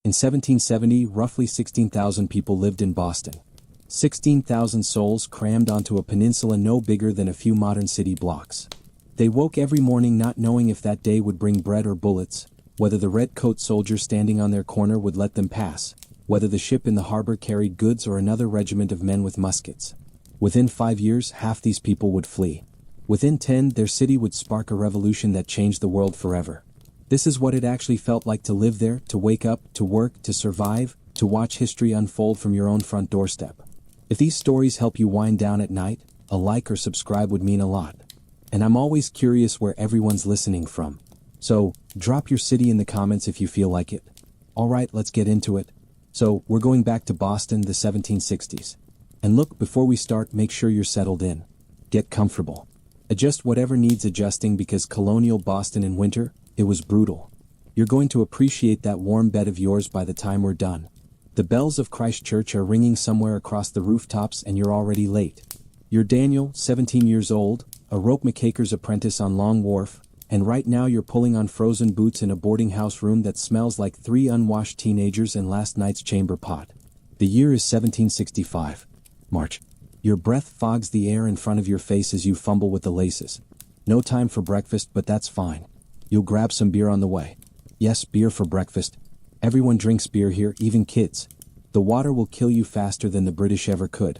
In 1770, roughly 16,000 people lived in Boston. 16,000 souls crammed onto a peninsula no bigger than a few modern city blocks. They woke every morning not knowing if that day would bring bread or bullets, whether the red-coat soldier standing on their corner would let them pass, whether the ship in the harbor carried goods or another regiment of men with muskets. Within 5 years, half these people would flee. Within 10, their city would spark a revolution that changed the world forever. This is what it actually felt like to live there, to wake up, to work, to survive, to watch history unfold from your own front doorstep. If these stories help you wind down at night, a like or subscribe would mean a lot. And I'm always curious where everyone's listening from. So, drop your city in the comments if you feel like it. Alright, let's get into it. So, we're going back to Boston, the 1760s. And look, before we start, make sure you're settled in. Get comfortable. Adjust whatever needs adjusting because colonial Boston in winter, it was brutal. You're going to appreciate that warm bed of yours by the time we're done. The bells of Christ Church are ringing somewhere across the rooftops and you're already late. You're Daniel, 17 years old, a rope maker's apprentice on Long Wharf, and right now you're pulling on frozen boots in a boarding house room that smells like 3 unwashed teenagers and last night's chamber pot. The year is 1765. March. Your breath fogs the air in front of your face as you fumble with the laces. No time for breakfast, but that's fine. You'll grab some beer on the way. Yes, beer for breakfast. Everyone drinks beer here, even kids. The water will kill you faster than the British ever could.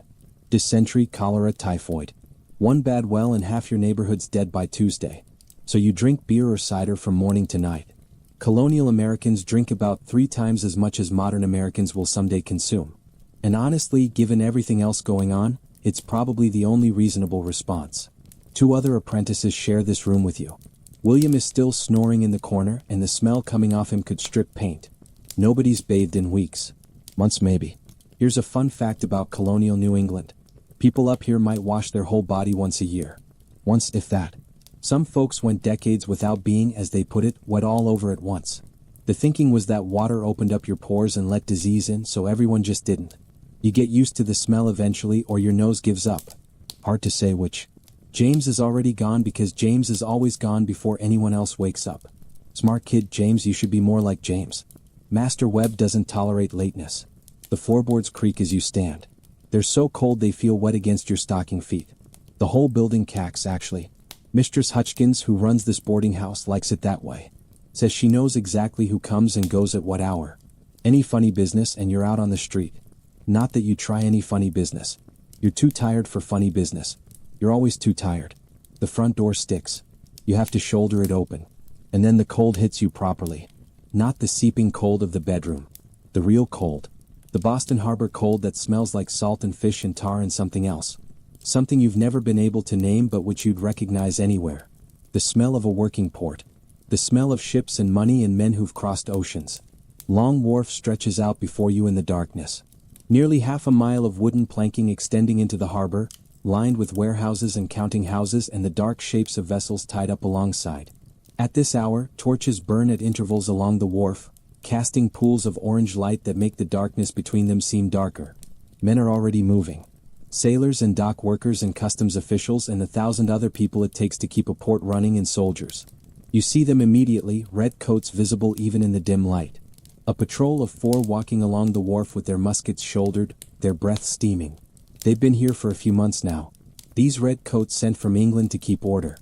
Dysentery, cholera, typhoid. One bad well and half your neighborhood's dead by Tuesday. So you drink beer or cider from morning to night. Colonial Americans drink about 3 times as much as modern Americans will someday consume. And honestly, given everything else going on, it's probably the only reasonable response. 2 other apprentices share this room with you. William is still snoring in the corner and the smell coming off him could strip paint. Nobody's bathed in weeks. Months maybe. Here's a fun fact about colonial New England. People up here might wash their whole body once a year. Once, if that. Some folks went decades without being, as they put it, wet all over at once. The thinking was that water opened up your pores and let disease in, so everyone just didn't. You get used to the smell eventually or your nose gives up. Hard to say which. James is already gone because James is always gone before anyone else wakes up. Smart kid James, you should be more like James. Master Webb doesn't tolerate lateness. The floorboards creak as you stand. They're so cold they feel wet against your stocking feet. The whole building cacks, actually. Mistress Hutchkins, who runs this boarding house, likes it that way. Says she knows exactly who comes and goes at what hour. Any funny business and you're out on the street. Not that you try any funny business. You're too tired for funny business. You're always too tired. The front door sticks. You have to shoulder it open. And then the cold hits you properly. Not the seeping cold of the bedroom. The real cold. The Boston Harbor cold that smells like salt and fish and tar and something else. Something you've never been able to name but which you'd recognize anywhere. The smell of a working port. The smell of ships and money and men who've crossed oceans. Long Wharf stretches out before you in the darkness. Nearly half a mile of wooden planking extending into the harbor, lined with warehouses and counting houses and the dark shapes of vessels tied up alongside. At this hour, torches burn at intervals along the wharf, casting pools of orange light that make the darkness between them seem darker. Men are already moving. Sailors and dock workers and customs officials and 1,000 other people it takes to keep a port running and soldiers. You see them immediately, red coats visible even in the dim light. A patrol of 4 walking along the wharf with their muskets shouldered, their breath steaming. They've been here for a few months now. These red coats sent from England to keep order.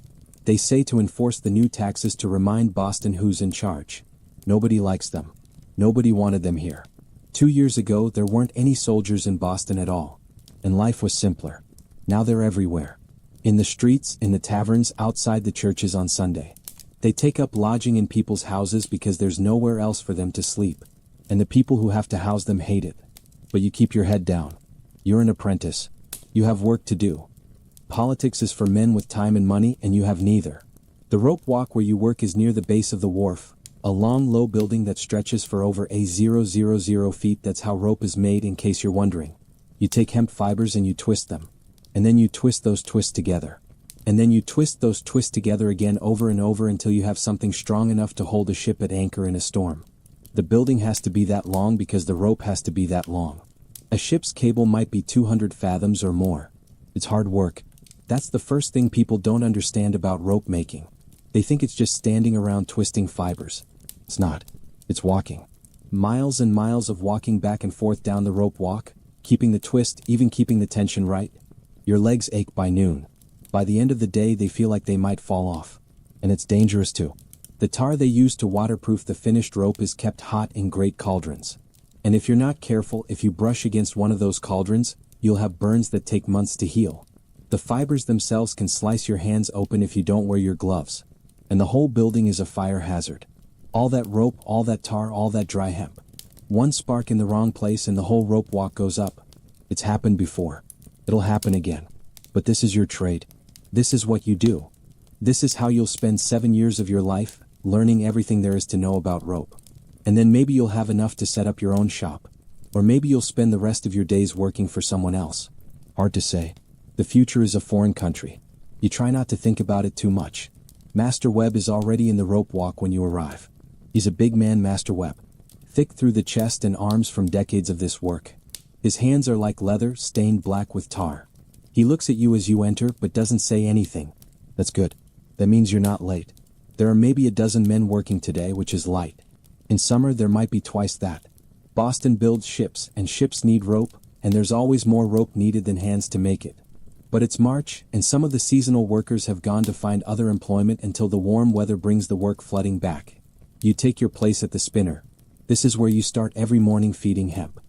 They say to enforce the new taxes to remind Boston who's in charge. Nobody likes them. Nobody wanted them here. 2 years ago there weren't any soldiers in Boston at all. And life was simpler. Now they're everywhere. In the streets, in the taverns, outside the churches on Sunday. They take up lodging in people's houses because there's nowhere else for them to sleep. And the people who have to house them hate it. But you keep your head down. You're an apprentice. You have work to do. Politics is for men with time and money, and you have neither. The rope walk where you work is near the base of the wharf, a long, low building that stretches for over 000 feet. That's how rope is made, in case you're wondering. You take hemp fibers and you twist them. And then you twist those twists together. And then you twist those twists together again over and over until you have something strong enough to hold a ship at anchor in a storm. The building has to be that long because the rope has to be that long. A ship's cable might be 200 fathoms or more. It's hard work. That's the first thing people don't understand about rope making. They think it's just standing around twisting fibers. It's not. It's walking. Miles and miles of walking back and forth down the rope walk, keeping the twist, even keeping the tension right. Your legs ache by noon. By the end of the day they feel like they might fall off. And it's dangerous too. The tar they use to waterproof the finished rope is kept hot in great cauldrons. And if you're not careful, if you brush against one of those cauldrons, you'll have burns that take months to heal. The fibers themselves can slice your hands open if you don't wear your gloves. And the whole building is a fire hazard. All that rope, all that tar, all that dry hemp. One spark in the wrong place and the whole rope walk goes up. It's happened before. It'll happen again. But this is your trade. This is what you do. This is how you'll spend 7 years of your life, learning everything there is to know about rope. And then maybe you'll have enough to set up your own shop. Or maybe you'll spend the rest of your days working for someone else. Hard to say. The future is a foreign country. You try not to think about it too much. Master Webb is already in the rope walk when you arrive. He's a big man, Master Webb. Thick through the chest and arms from decades of this work. His hands are like leather, stained black with tar. He looks at you as you enter, but doesn't say anything. That's good. That means you're not late. There are maybe a dozen men working today, which is light. In summer, there might be twice that. Boston builds ships, and ships need rope, and there's always more rope needed than hands to make it. But it's March, and some of the seasonal workers have gone to find other employment until the warm weather brings the work flooding back. You take your place at the spinner. This is where you start every morning feeding hemp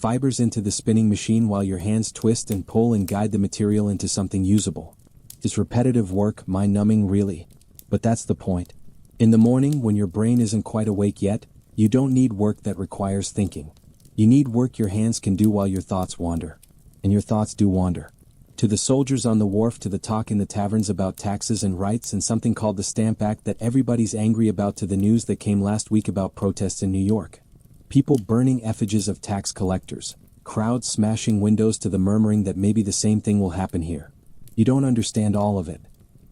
fibers into the spinning machine while your hands twist and pull and guide the material into something usable. It's repetitive work, mind-numbing really. But that's the point. In the morning, when your brain isn't quite awake yet, you don't need work that requires thinking. You need work your hands can do while your thoughts wander. And your thoughts do wander. To the soldiers on the wharf, to the talk in the taverns about taxes and rights and something called the Stamp Act that everybody's angry about, to the news that came last week about protests in New York. People burning effigies of tax collectors. Crowds smashing windows, to the murmuring that maybe the same thing will happen here. You don't understand all of it.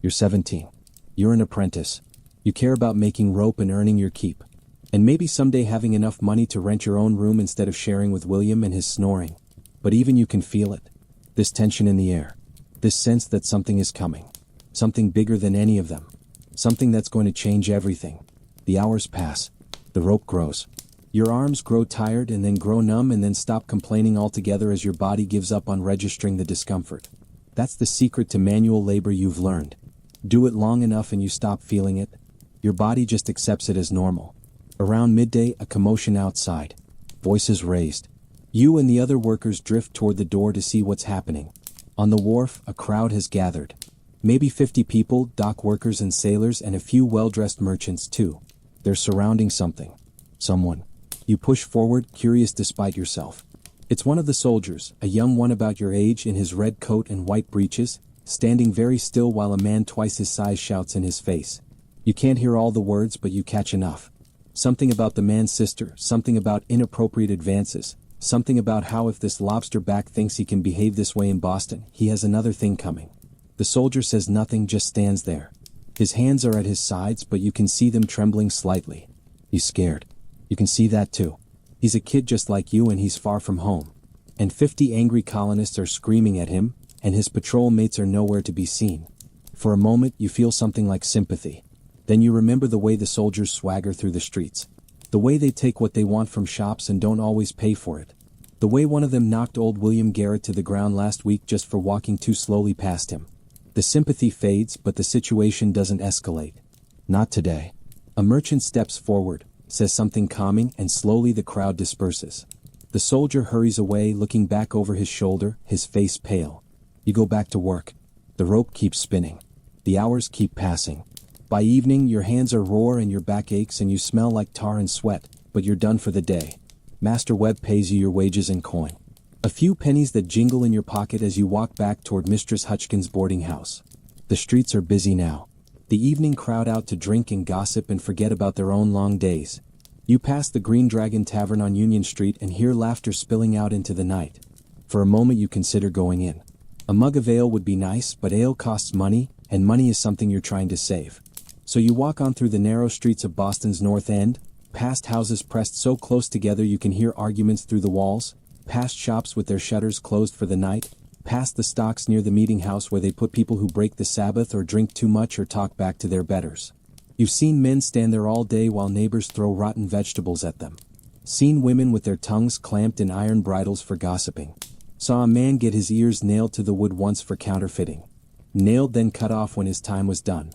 You're 17. You're an apprentice. You care about making rope and earning your keep. And maybe someday having enough money to rent your own room instead of sharing with William and his snoring. But even you can feel it. This tension in the air. This sense that something is coming. Something bigger than any of them. Something that's going to change everything. The hours pass. The rope grows. Your arms grow tired and then grow numb and then stop complaining altogether as your body gives up on registering the discomfort. That's the secret to manual labor you've learned. Do it long enough and you stop feeling it. Your body just accepts it as normal. Around midday, a commotion outside. Voices raised. You and the other workers drift toward the door to see what's happening. On the wharf, a crowd has gathered. Maybe 50 people, dock workers and sailors, and a few well-dressed merchants too. They're surrounding something. Someone. You push forward, curious despite yourself. It's one of the soldiers, a young one about your age in his red coat and white breeches, standing very still while a man twice his size shouts in his face. You can't hear all the words, but you catch enough. Something about the man's sister, something about inappropriate advances, something about how if this lobster back thinks he can behave this way in Boston, he has another thing coming. The soldier says nothing, just stands there. His hands are at his sides, but you can see them trembling slightly. He's scared. You can see that too. He's a kid just like you and he's far from home. And 50 angry colonists are screaming at him, and his patrol mates are nowhere to be seen. For a moment you feel something like sympathy. Then you remember the way the soldiers swagger through the streets. The way they take what they want from shops and don't always pay for it. The way one of them knocked old William Garrett to the ground last week just for walking too slowly past him. The sympathy fades, but the situation doesn't escalate. Not today. A merchant steps forward, says something calming, and slowly the crowd disperses. The soldier hurries away, looking back over his shoulder, his face pale. You go back to work. The rope keeps spinning. The hours keep passing. By evening, your hands are raw and your back aches and you smell like tar and sweat, but you're done for the day. Master Webb pays you your wages in coin. A few pennies that jingle in your pocket as you walk back toward Mistress Hutchkin's boarding house. The streets are busy now. The evening crowd out to drink and gossip and forget about their own long days. You pass the Green Dragon Tavern on Union Street and hear laughter spilling out into the night. For a moment you consider going in. A mug of ale would be nice, but ale costs money, and money is something you're trying to save. So you walk on through the narrow streets of Boston's North End, past houses pressed so close together you can hear arguments through the walls, past shops with their shutters closed for the night, past the stocks near the meeting house where they put people who break the Sabbath or drink too much or talk back to their betters. You've seen men stand there all day while neighbors throw rotten vegetables at them. Seen women with their tongues clamped in iron bridles for gossiping. Saw a man get his ears nailed to the wood once for counterfeiting. Nailed then cut off when his time was done.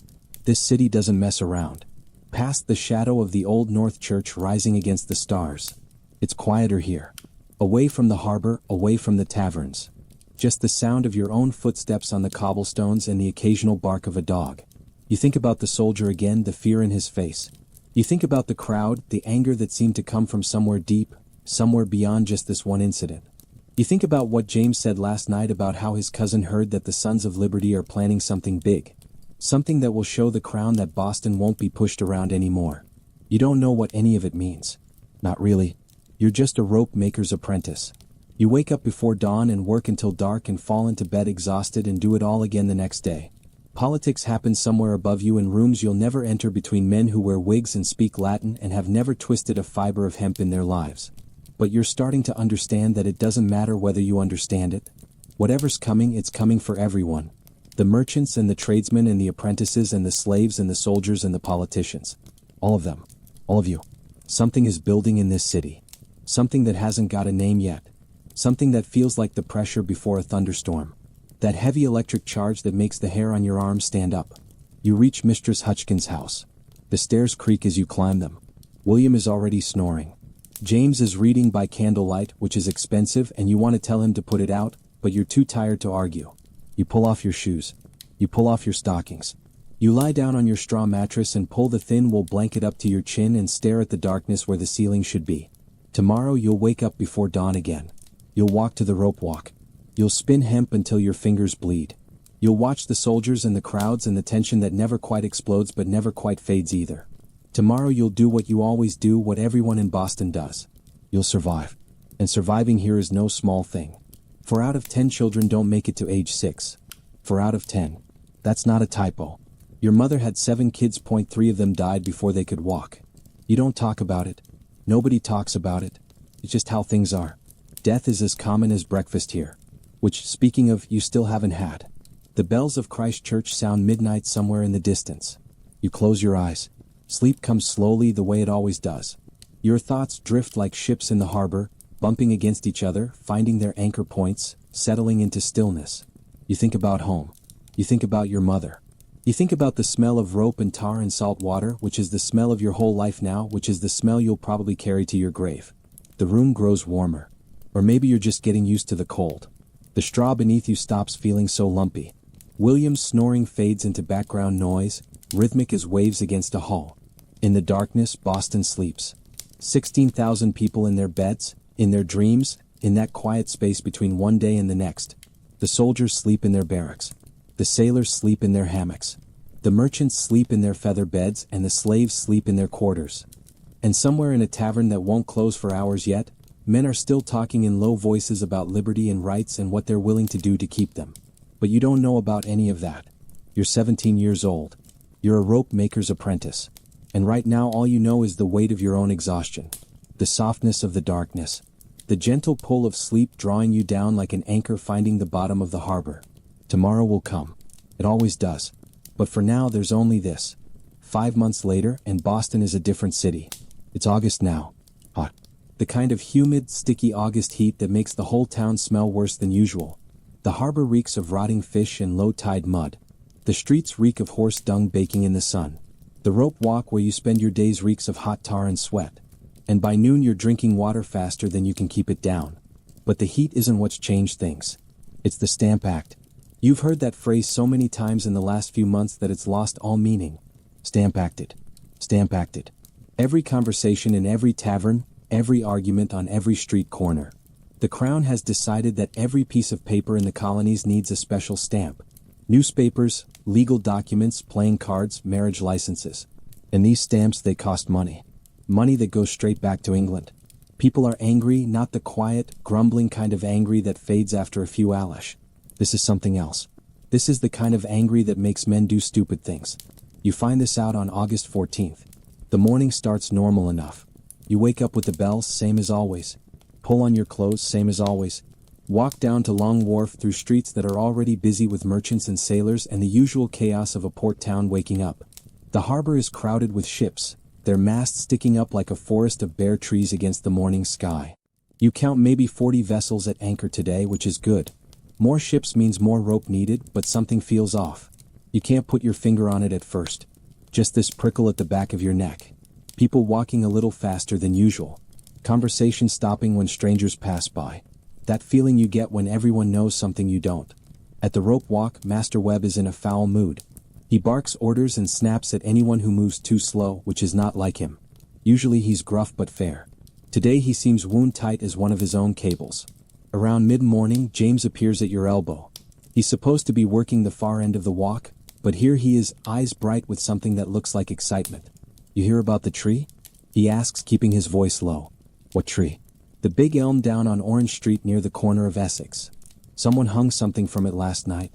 This city doesn't mess around. Past the shadow of the old North Church rising against the stars. It's quieter here. Away from the harbor, away from the taverns. Just the sound of your own footsteps on the cobblestones and the occasional bark of a dog. You think about the soldier again, the fear in his face. You think about the crowd, the anger that seemed to come from somewhere deep, somewhere beyond just this one incident. You think about what James said last night about how his cousin heard that the Sons of Liberty are planning something big. Something that will show the crown that Boston won't be pushed around anymore. You don't know what any of it means. Not really. You're just a rope maker's apprentice. You wake up before dawn and work until dark and fall into bed exhausted and do it all again the next day. Politics happens somewhere above you in rooms you'll never enter between men who wear wigs and speak Latin and have never twisted a fiber of hemp in their lives. But you're starting to understand that it doesn't matter whether you understand it. Whatever's coming, it's coming for everyone. The merchants and the tradesmen and the apprentices and the slaves and the soldiers and the politicians. All of them. All of you. Something is building in this city. Something that hasn't got a name yet. Something that feels like the pressure before a thunderstorm. That heavy electric charge that makes the hair on your arms stand up. You reach Mistress Hutchkin's house. The stairs creak as you climb them. William is already snoring. James is reading by candlelight, which is expensive, and you want to tell him to put it out, but you're too tired to argue. You pull off your shoes. You pull off your stockings. You lie down on your straw mattress and pull the thin wool blanket up to your chin and stare at the darkness where the ceiling should be. Tomorrow you'll wake up before dawn again. You'll walk to the rope walk. You'll spin hemp until your fingers bleed. You'll watch the soldiers and the crowds and the tension that never quite explodes but never quite fades either. Tomorrow you'll do what you always do, what everyone in Boston does. You'll survive. And surviving here is no small thing. 4 out of 10 children don't make it to age 6. 4 out of 10. That's not a typo. Your mother had 7 kids. 3 of them died before they could walk. You don't talk about it. Nobody talks about it. It's just how things are. Death is as common as breakfast here. Which, speaking of, you still haven't had. The bells of Christ Church sound midnight somewhere in the distance. You close your eyes. Sleep comes slowly the way it always does. Your thoughts drift like ships in the harbor, bumping against each other, finding their anchor points, settling into stillness. You think about home. You think about your mother. You think about the smell of rope and tar and salt water, which is the smell of your whole life now, which is the smell you'll probably carry to your grave. The room grows warmer. Or maybe you're just getting used to the cold. The straw beneath you stops feeling so lumpy. William's snoring fades into background noise, rhythmic as waves against a hull. In the darkness, Boston sleeps. 16,000 people in their beds, in their dreams, in that quiet space between one day and the next. The soldiers sleep in their barracks. The sailors sleep in their hammocks. The merchants sleep in their feather beds and the slaves sleep in their quarters. And somewhere in a tavern that won't close for hours yet, men are still talking in low voices about liberty and rights and what they're willing to do to keep them. But you don't know about any of that. You're 17 years old. You're a rope maker's apprentice. And right now all you know is the weight of your own exhaustion. The softness of the darkness. The gentle pull of sleep drawing you down like an anchor finding the bottom of the harbor. Tomorrow will come. It always does. But for now there's only this. 5 months later and Boston is a different city. It's August now. Hot. The kind of humid, sticky August heat that makes the whole town smell worse than usual. The harbor reeks of rotting fish and low-tide mud. The streets reek of horse dung baking in the sun. The rope walk where you spend your days reeks of hot tar and sweat. And by noon you're drinking water faster than you can keep it down. But the heat isn't what's changed things. It's the Stamp Act. You've heard that phrase so many times in the last few months that it's lost all meaning. Stamp acted. Stamp acted. Every conversation in every tavern, every argument on every street corner. The Crown has decided that every piece of paper in the colonies needs a special stamp. Newspapers, legal documents, playing cards, marriage licenses. And these stamps, they cost money. Money that goes straight back to England. People are angry, not the quiet, grumbling kind of angry that fades after a few Alish. This is something else. This is the kind of angry that makes men do stupid things. You find this out on August 14th. The morning starts normal enough. You wake up with the bells, same as always. Pull on your clothes, same as always. Walk down to Long Wharf through streets that are already busy with merchants and sailors and the usual chaos of a port town waking up. The harbor is crowded with ships. their masts sticking up like a forest of bare trees against the morning sky. You count maybe 40 vessels at anchor today, which is good. More ships means more rope needed, but something feels off. You can't put your finger on it at first. Just this prickle at the back of your neck. People walking a little faster than usual. Conversation stopping when strangers pass by. That feeling you get when everyone knows something you don't. At the rope walk, Master Webb is in a foul mood. He barks orders and snaps at anyone who moves too slow, which is not like him. Usually he's gruff but fair. Today he seems wound tight as one of his own cables. Around mid-morning, James appears at your elbow. He's supposed to be working the far end of the walk, but here he is, eyes bright with something that looks like excitement. You hear about the tree? He asks, keeping his voice low. What tree? The big elm down on Orange Street near the corner of Essex. Someone hung something from it last night.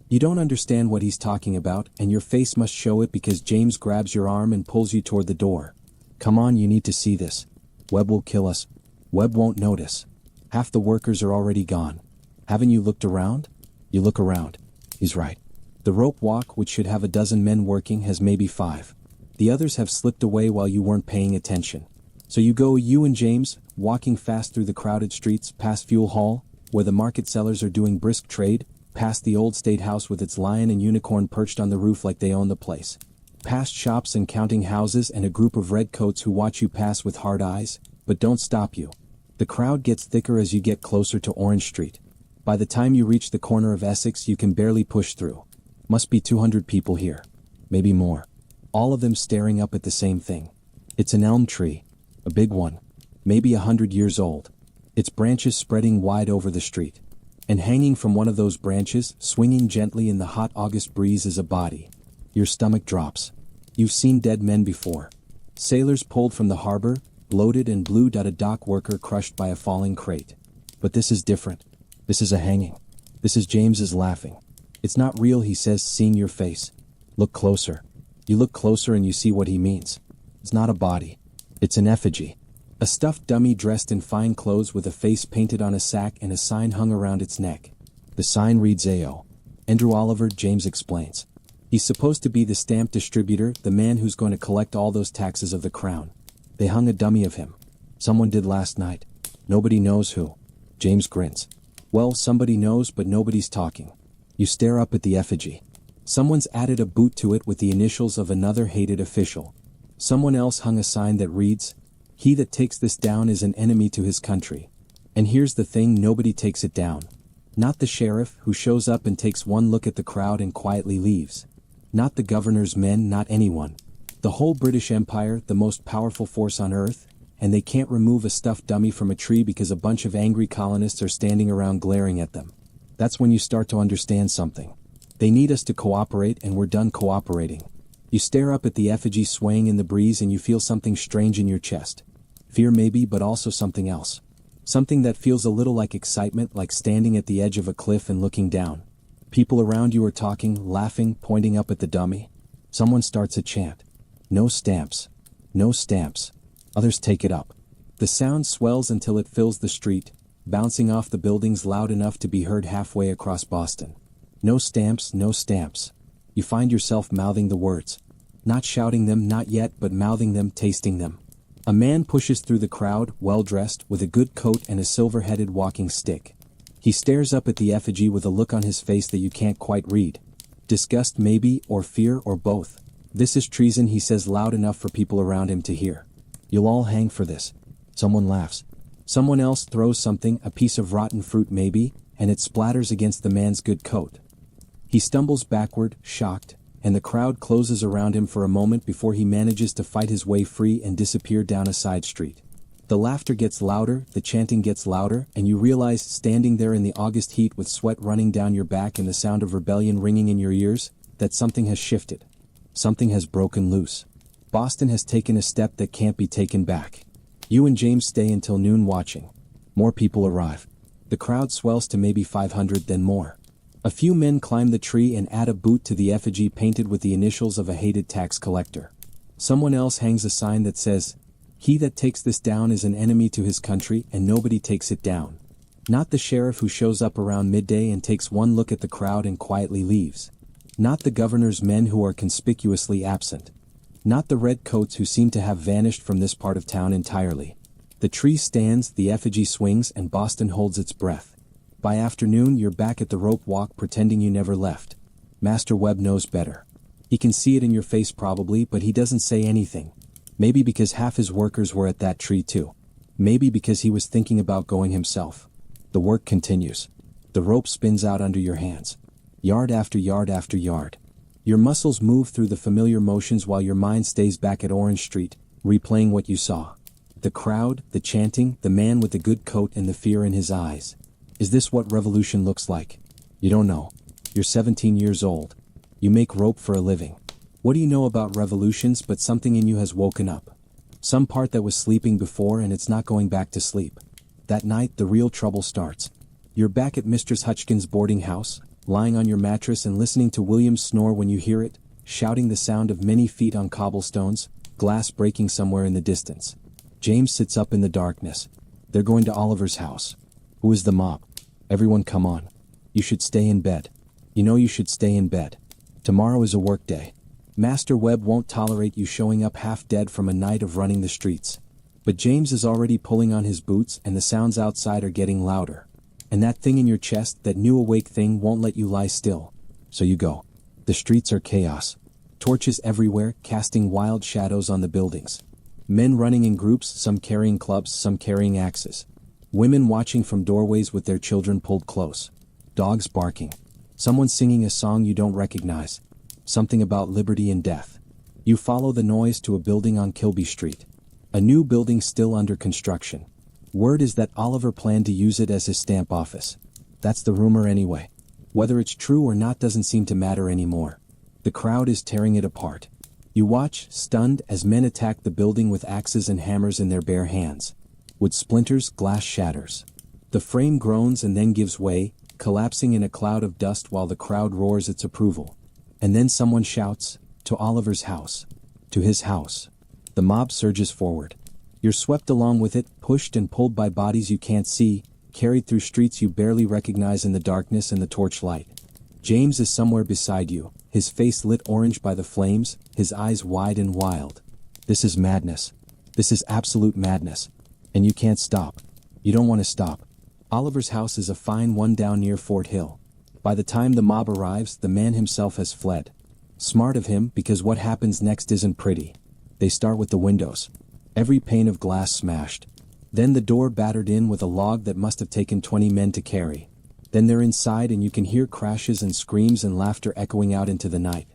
You don't understand what he's talking about, and your face must show it because James grabs your arm and pulls you toward the door. Come on, you need to see this. Webb will kill us. Webb won't notice. Half the workers are already gone. Haven't you looked around? You look around. He's right. The rope walk, which should have a dozen men working, has maybe 5. The others have slipped away while you weren't paying attention. So you and James, walking fast through the crowded streets, past Fuel Hall, where the market sellers are doing brisk trade, past the old state house with its lion and unicorn perched on the roof like they own the place. Past shops and counting houses and a group of redcoats who watch you pass with hard eyes, but don't stop you. The crowd gets thicker as you get closer to Orange Street. By the time you reach the corner of Essex, you can barely push through. Must be 200 people here. Maybe more. All of them staring up at the same thing. It's an elm tree. A big one. Maybe 100 years old. Its branches spreading wide over the street. And hanging from one of those branches, swinging gently in the hot August breeze, is a body. Your stomach drops. You've seen dead men before. Sailors pulled from the harbor, bloated and blued, at a dock worker crushed by a falling crate. But this is different. This is a hanging. This is James's laughing. It's not real, he says, seeing your face. Look closer. You look closer and you see what he means. It's not a body. It's an effigy. A stuffed dummy dressed in fine clothes with a face painted on a sack and a sign hung around its neck. The sign reads A.O. Andrew Oliver, James explains. He's supposed to be the stamp distributor, the man who's going to collect all those taxes of the crown. They hung a dummy of him. Someone did last night. Nobody knows who. James grins. Well, somebody knows, but nobody's talking. You stare up at the effigy. Someone's added a boot to it with the initials of another hated official. Someone else hung a sign that reads, "He that takes this down is an enemy to his country." And here's the thing, nobody takes it down. Not the sheriff, who shows up and takes one look at the crowd and quietly leaves. Not the governor's men, not anyone. The whole British Empire, the most powerful force on earth, and they can't remove a stuffed dummy from a tree because a bunch of angry colonists are standing around glaring at them. That's when you start to understand something. They need us to cooperate, and we're done cooperating. You stare up at the effigy swaying in the breeze and you feel something strange in your chest. Fear maybe, but also something else. Something that feels a little like excitement, like standing at the edge of a cliff and looking down. People around you are talking, laughing, pointing up at the dummy. Someone starts a chant. No stamps. No stamps. Others take it up. The sound swells until it fills the street, bouncing off the buildings loud enough to be heard halfway across Boston. No stamps, no stamps. You find yourself mouthing the words. Not shouting them, not yet, but mouthing them, tasting them. A man pushes through the crowd, well-dressed, with a good coat and a silver-headed walking stick. He stares up at the effigy with a look on his face that you can't quite read. Disgust maybe, or fear, or both. This is treason, he says loud enough for people around him to hear. You'll all hang for this. Someone laughs. Someone else throws something, a piece of rotten fruit maybe, and it splatters against the man's good coat. He stumbles backward, shocked, and the crowd closes around him for a moment before he manages to fight his way free and disappear down a side street. The laughter gets louder, the chanting gets louder, and you realize, standing there in the August heat with sweat running down your back and the sound of rebellion ringing in your ears, that something has shifted. Something has broken loose. Boston has taken a step that can't be taken back. You and James stay until noon watching. More people arrive. The crowd swells to maybe 500, then more. A few men climb the tree and add a boot to the effigy painted with the initials of a hated tax collector. Someone else hangs a sign that says, "He that takes this down is an enemy to his country," and nobody takes it down. Not the sheriff who shows up around midday and takes one look at the crowd and quietly leaves. Not the governor's men who are conspicuously absent. Not the red coats who seem to have vanished from this part of town entirely. The tree stands, the effigy swings, and Boston holds its breath. By afternoon you're back at the rope walk pretending you never left. Master Webb knows better. He can see it in your face probably, but he doesn't say anything. Maybe because half his workers were at that tree too. Maybe because he was thinking about going himself. The work continues. The rope spins out under your hands. Yard after yard after yard. Your muscles move through the familiar motions while your mind stays back at Orange Street, replaying what you saw. The crowd, the chanting, the man with the good coat and the fear in his eyes. Is this what revolution looks like? You don't know. You're 17 years old. You make rope for a living. What do you know about revolutions but something in you has woken up? Some part that was sleeping before and it's not going back to sleep. That night the real trouble starts. You're back at Mistress Hutchkin's boarding house, lying on your mattress and listening to William snore when you hear it, shouting the sound of many feet on cobblestones, glass breaking somewhere in the distance. James sits up in the darkness. They're going to Oliver's house. Who is the mob? Everyone come on. You should stay in bed. You know you should stay in bed. Tomorrow is a work day. Master Webb won't tolerate you showing up half dead from a night of running the streets. But James is already pulling on his boots and the sounds outside are getting louder. And that thing in your chest, that new awake thing, won't let you lie still. So you go. The streets are chaos. Torches everywhere, casting wild shadows on the buildings. Men running in groups, some carrying clubs, some carrying axes. Women watching from doorways with their children pulled close. Dogs barking. Someone singing a song you don't recognize. Something about liberty and death. You follow the noise to a building on Kilby Street. A new building still under construction. Word is that Oliver planned to use it as his stamp office. That's the rumor anyway. Whether it's true or not doesn't seem to matter anymore. The crowd is tearing it apart. You watch, stunned, as men attack the building with axes and hammers in their bare hands. Wood splinters, glass shatters. The frame groans and then gives way, collapsing in a cloud of dust while the crowd roars its approval. And then someone shouts, "To Oliver's house. To his house." The mob surges forward. You're swept along with it, pushed and pulled by bodies you can't see, carried through streets you barely recognize in the darkness and the torchlight. James is somewhere beside you, his face lit orange by the flames, his eyes wide and wild. This is madness. This is absolute madness. And you can't stop. You don't want to stop. Oliver's house is a fine one down near Fort Hill. By the time the mob arrives, the man himself has fled. Smart of him, because what happens next isn't pretty. They start with the windows. Every pane of glass smashed. Then the door battered in with a log that must have taken 20 men to carry. Then they're inside and you can hear crashes and screams and laughter echoing out into the night.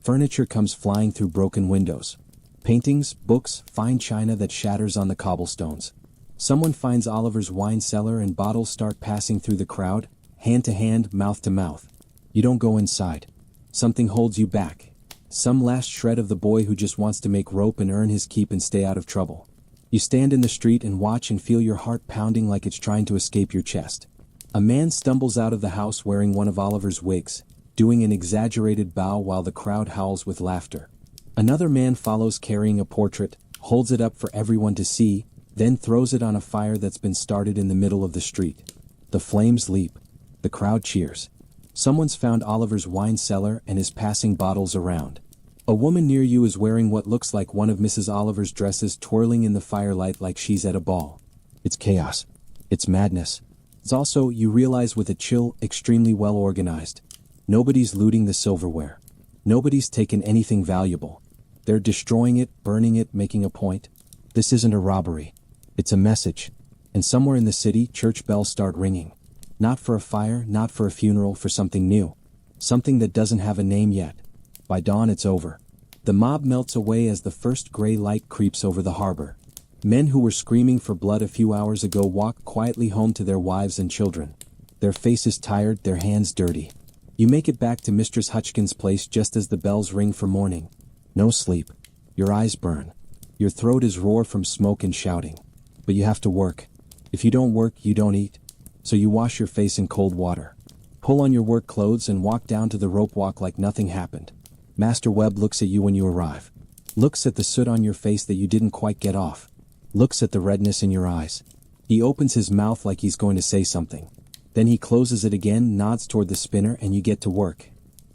Furniture comes flying through broken windows. Paintings, books, fine china that shatters on the cobblestones. Someone finds Oliver's wine cellar and bottles start passing through the crowd, hand to hand, mouth to mouth. You don't go inside. Something holds you back. Some last shred of the boy who just wants to make rope and earn his keep and stay out of trouble. You stand in the street and watch and feel your heart pounding like it's trying to escape your chest. A man stumbles out of the house wearing one of Oliver's wigs, doing an exaggerated bow while the crowd howls with laughter. Another man follows carrying a portrait, holds it up for everyone to see, then throws it on a fire that's been started in the middle of the street. The flames leap. The crowd cheers. Someone's found Oliver's wine cellar and is passing bottles around. A woman near you is wearing what looks like one of Mrs. Oliver's dresses, twirling in the firelight like she's at a ball. It's chaos. It's madness. It's also, you realize with a chill, extremely well organized. Nobody's looting the silverware. Nobody's taken anything valuable. They're destroying it, burning it, making a point. This isn't a robbery. It's a message. And somewhere in the city, church bells start ringing. Not for a fire, not for a funeral, for something new. Something that doesn't have a name yet. By dawn it's over. The mob melts away as the first gray light creeps over the harbor. Men who were screaming for blood a few hours ago walk quietly home to their wives and children. Their faces tired, their hands dirty. You make it back to Mistress Hutchkin's place just as the bells ring for morning. No sleep. Your eyes burn. Your throat is raw from smoke and shouting. But you have to work. If you don't work, you don't eat. So you wash your face in cold water. Pull on your work clothes and walk down to the rope walk like nothing happened. Master Webb looks at you when you arrive. Looks at the soot on your face that you didn't quite get off. Looks at the redness in your eyes. He opens his mouth like he's going to say something. Then he closes it again, nods toward the spinner, and you get to work.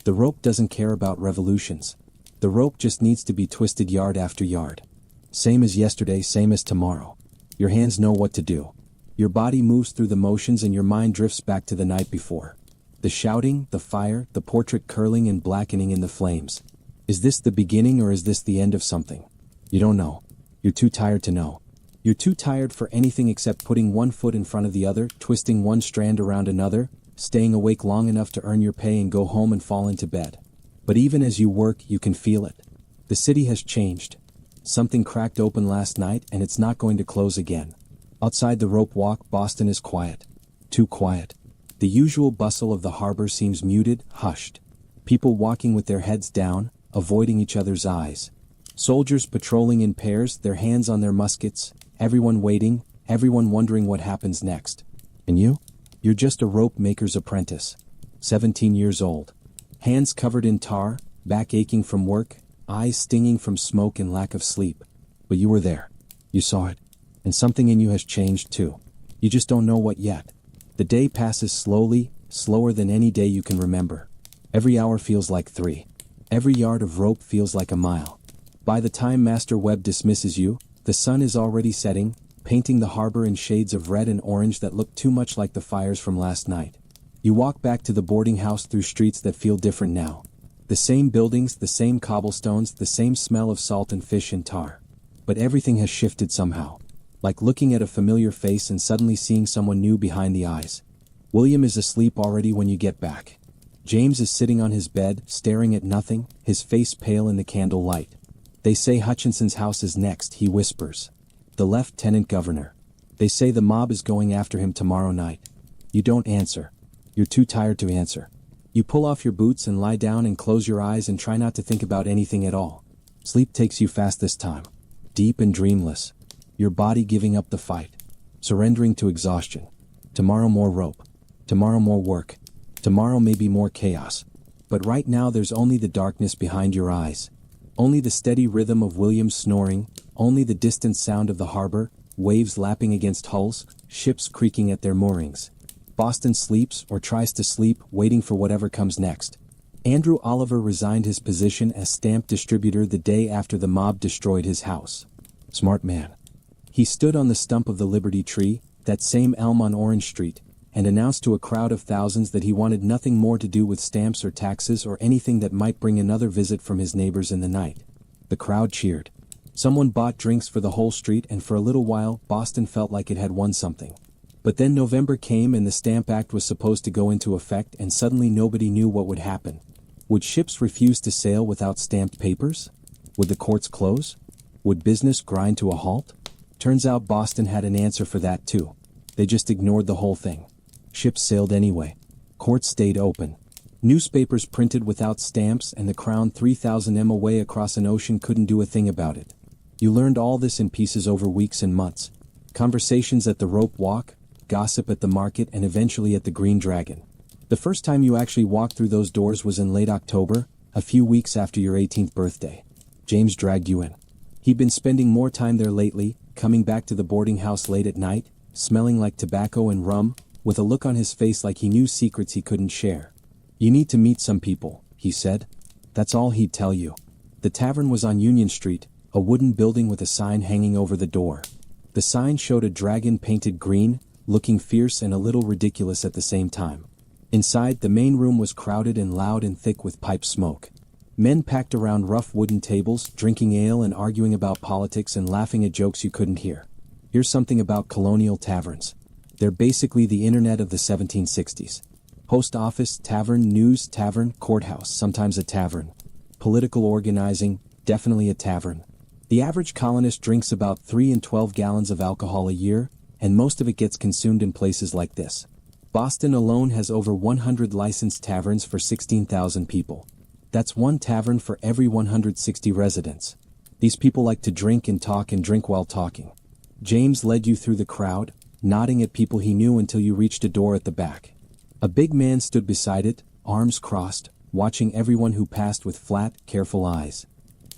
The rope doesn't care about revolutions. The rope just needs to be twisted yard after yard. Same as yesterday, same as tomorrow. Your hands know what to do. Your body moves through the motions and your mind drifts back to the night before. The shouting, the fire, the portrait curling and blackening in the flames. Is this the beginning or is this the end of something? You don't know. You're too tired to know. You're too tired for anything except putting one foot in front of the other, twisting one strand around another, staying awake long enough to earn your pay and go home and fall into bed. But even as you work, you can feel it. The city has changed. Something cracked open last night and it's not going to close again. Outside the rope walk, Boston is quiet. Too quiet. The usual bustle of the harbor seems muted, hushed. People walking with their heads down, avoiding each other's eyes. Soldiers patrolling in pairs, their hands on their muskets, everyone waiting, everyone wondering what happens next. And you? You're just a rope maker's apprentice. 17 years old. Hands covered in tar, back aching from work, eyes stinging from smoke and lack of sleep. But you were there. You saw it. And something in you has changed too. You just don't know what yet. The day passes slowly, slower than any day you can remember. Every hour feels like 3. Every yard of rope feels like a mile. By the time Master Webb dismisses you, the sun is already setting, painting the harbor in shades of red and orange that look too much like the fires from last night. You walk back to the boarding house through streets that feel different now. The same buildings, the same cobblestones, the same smell of salt and fish and tar. But everything has shifted somehow. Like looking at a familiar face and suddenly seeing someone new behind the eyes. William is asleep already when you get back. James is sitting on his bed, staring at nothing, his face pale in the candle light. They say Hutchinson's house is next, he whispers. The lieutenant governor. They say the mob is going after him tomorrow night. You don't answer. You're too tired to answer. You pull off your boots and lie down and close your eyes and try not to think about anything at all. Sleep takes you fast this time. Deep and dreamless. Your body giving up the fight. Surrendering to exhaustion. Tomorrow more rope. Tomorrow more work. Tomorrow maybe more chaos. But right now there's only the darkness behind your eyes. Only the steady rhythm of William's snoring, only the distant sound of the harbor, waves lapping against hulls, ships creaking at their moorings. Boston sleeps or tries to sleep, waiting for whatever comes next. Andrew Oliver resigned his position as stamp distributor the day after the mob destroyed his house. Smart man. He stood on the stump of the Liberty Tree, that same elm on Orange Street, and announced to a crowd of thousands that he wanted nothing more to do with stamps or taxes or anything that might bring another visit from his neighbors in the night. The crowd cheered. Someone bought drinks for the whole street, and for a little while, Boston felt like it had won something. But then November came and the Stamp Act was supposed to go into effect, and suddenly nobody knew what would happen. Would ships refuse to sail without stamped papers? Would the courts close? Would business grind to a halt? Turns out Boston had an answer for that too. They just ignored the whole thing. Ships sailed anyway. Courts stayed open. Newspapers printed without stamps, and the Crown 3,000 m away across an ocean couldn't do a thing about it. You learned all this in pieces over weeks and months. Conversations at the rope walk, gossip at the market, and eventually at the Green Dragon. The first time you actually walked through those doors was in late October, a few weeks after your 18th birthday. James dragged you in. He'd been spending more time there lately, coming back to the boarding house late at night, smelling like tobacco and rum, with a look on his face like he knew secrets he couldn't share. You need to meet some people, he said. That's all he'd tell you. The tavern was on Union Street, a wooden building with a sign hanging over the door. The sign showed a dragon painted green, looking fierce and a little ridiculous at the same time. Inside, the main room was crowded and loud and thick with pipe smoke. Men packed around rough wooden tables, drinking ale and arguing about politics and laughing at jokes you couldn't hear. Here's something about colonial taverns. They're basically the internet of the 1760s. Post office, tavern, news, tavern, courthouse, sometimes a tavern. Political organizing, definitely a tavern. The average colonist drinks about 3 and 12 gallons of alcohol a year, and most of it gets consumed in places like this. Boston alone has over 100 licensed taverns for 16,000 people. That's one tavern for every 160 residents. These people like to drink and drink while talking. James led you through the crowd, nodding at people he knew until you reached a door at the back. A big man stood beside it, arms crossed, watching everyone who passed with flat, careful eyes.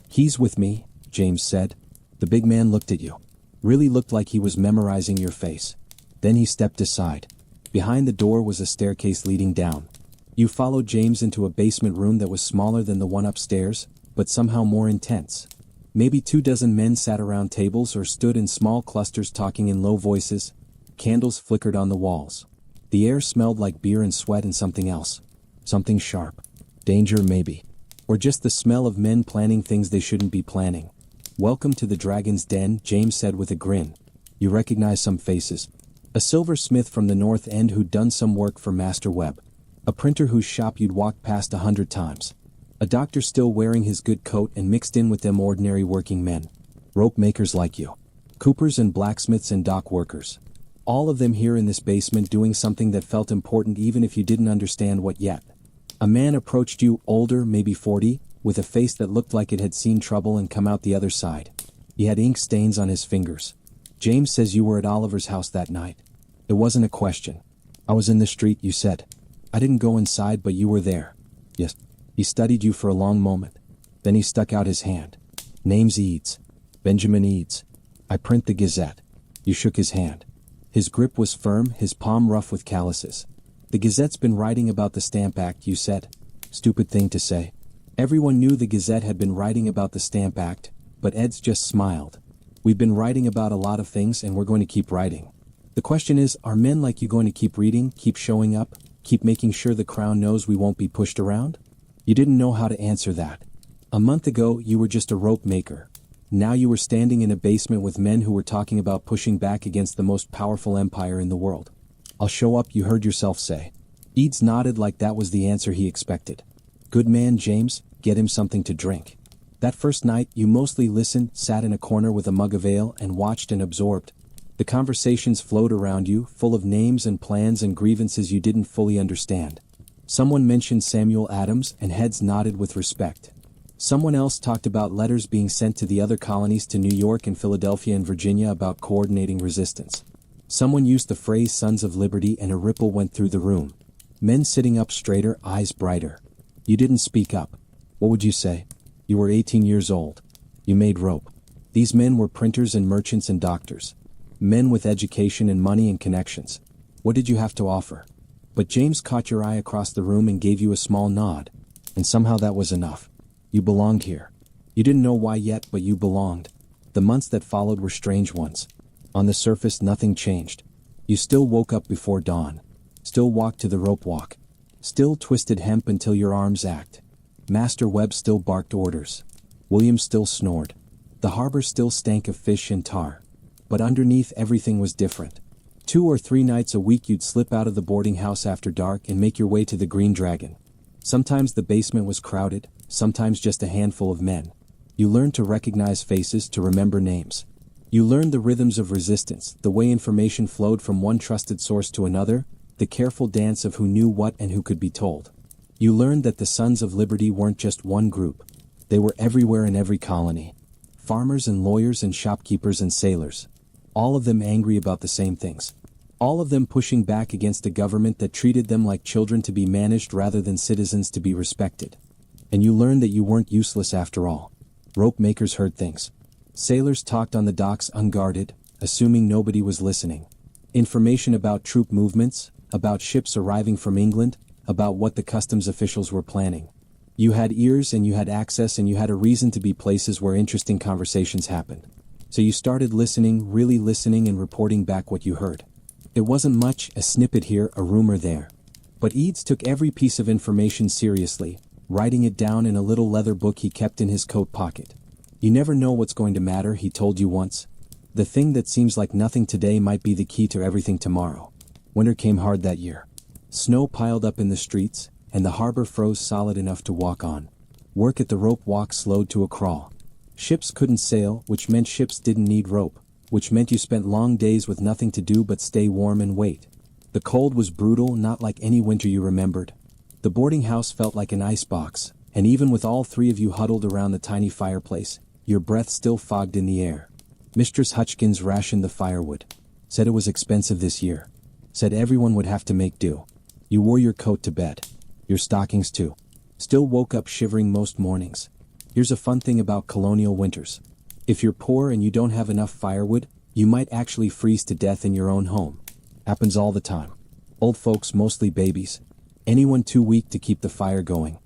"He's with me," James said. The big man looked at you. Really looked like he was memorizing your face. Then he stepped aside. Behind the door was a staircase leading down. You followed James into a basement room that was smaller than the one upstairs, but somehow more intense. Maybe 24 men sat around tables or stood in small clusters talking in low voices. Candles flickered on the walls. The air smelled like beer and sweat and something else. Something sharp. Danger maybe. Or just the smell of men planning things they shouldn't be planning. "Welcome to the Dragon's Den," James said with a grin. "You recognize some faces. A silversmith from the North End who'd done some work for Master Webb. A printer whose shop you'd walked past 100 times. A doctor still wearing his good coat and mixed in with them ordinary working men. Rope makers like you. Coopers and blacksmiths and dock workers. All of them here in this basement doing something that felt important even if you didn't understand what yet." A man approached you, older, maybe 40, with a face that looked like it had seen trouble and come out the other side. He had ink stains on his fingers. "James says you were at Oliver's house that night." It wasn't a question. "I was in the street," you said. "I didn't go inside, but you were there." "Yes." He studied you for a long moment. Then he stuck out his hand. "Name's Eads. Benjamin Eads. I print the Gazette." You shook his hand. His grip was firm, his palm rough with calluses. "The Gazette's been writing about the Stamp Act," you said. Stupid thing to say. Everyone knew the Gazette had been writing about the Stamp Act, but Eds just smiled. "We've been writing about a lot of things and we're going to keep writing. The question is, are men like you going to keep reading, keep showing up, keep making sure the Crown knows we won't be pushed around?" You didn't know how to answer that. A month ago, you were just a rope maker. Now you were standing in a basement with men who were talking about pushing back against the most powerful empire in the world. "I'll show up," you heard yourself say. Eads nodded like that was the answer he expected. "Good man, James, get him something to drink." That first night, you mostly listened, sat in a corner with a mug of ale, and watched and absorbed. The conversations flowed around you, full of names and plans and grievances you didn't fully understand. Someone mentioned Samuel Adams, and heads nodded with respect. Someone else talked about letters being sent to the other colonies, to New York and Philadelphia and Virginia, about coordinating resistance. Someone used the phrase "Sons of Liberty," and a ripple went through the room. Men sitting up straighter, eyes brighter. You didn't speak up. What would you say? You were 18 years old. You made rope. These men were printers and merchants and doctors. Men with education and money and connections. What did you have to offer? But James caught your eye across the room and gave you a small nod. And somehow that was enough. You belonged here. You didn't know why yet, but you belonged. The months that followed were strange ones. On the surface, nothing changed. You still woke up before dawn. Still walked to the rope walk. Still twisted hemp until your arms ached. Master Webb still barked orders. William still snored. The harbor still stank of fish and tar. But underneath, everything was different. 2 or 3 nights a week you'd slip out of the boarding house after dark and make your way to the Green Dragon. Sometimes the basement was crowded, sometimes just a handful of men. You learned to recognize faces, to remember names. You learned the rhythms of resistance, the way information flowed from one trusted source to another, the careful dance of who knew what and who could be told. You learned that the Sons of Liberty weren't just one group. They were everywhere in every colony. Farmers and lawyers and shopkeepers and sailors. All of them angry about the same things. All of them pushing back against a government that treated them like children to be managed rather than citizens to be respected. And you learned that you weren't useless after all. Rope makers heard things. Sailors talked on the docks unguarded, assuming nobody was listening. Information about troop movements, about ships arriving from England, about what the customs officials were planning. You had ears and you had access and you had a reason to be places where interesting conversations happened. So you started listening, really listening, and reporting back what you heard. It wasn't much, a snippet here, a rumor there. But Eads took every piece of information seriously, writing it down in a little leather book he kept in his coat pocket. "You never know what's going to matter," he told you once. "The thing that seems like nothing today might be the key to everything tomorrow." Winter came hard that year. Snow piled up in the streets, and the harbor froze solid enough to walk on. Work at the rope walk slowed to a crawl. Ships couldn't sail, which meant ships didn't need rope, which meant you spent long days with nothing to do but stay warm and wait. The cold was brutal, not like any winter you remembered. The boarding house felt like an icebox, and even with all 3 of you huddled around the tiny fireplace, your breath still fogged in the air. Mistress Hutchkins rationed the firewood. Said it was expensive this year. Said everyone would have to make do. You wore your coat to bed. Your stockings too. Still woke up shivering most mornings. Here's a fun thing about colonial winters. If you're poor and you don't have enough firewood, you might actually freeze to death in your own home. Happens all the time. Old folks, mostly babies. Anyone too weak to keep the fire going.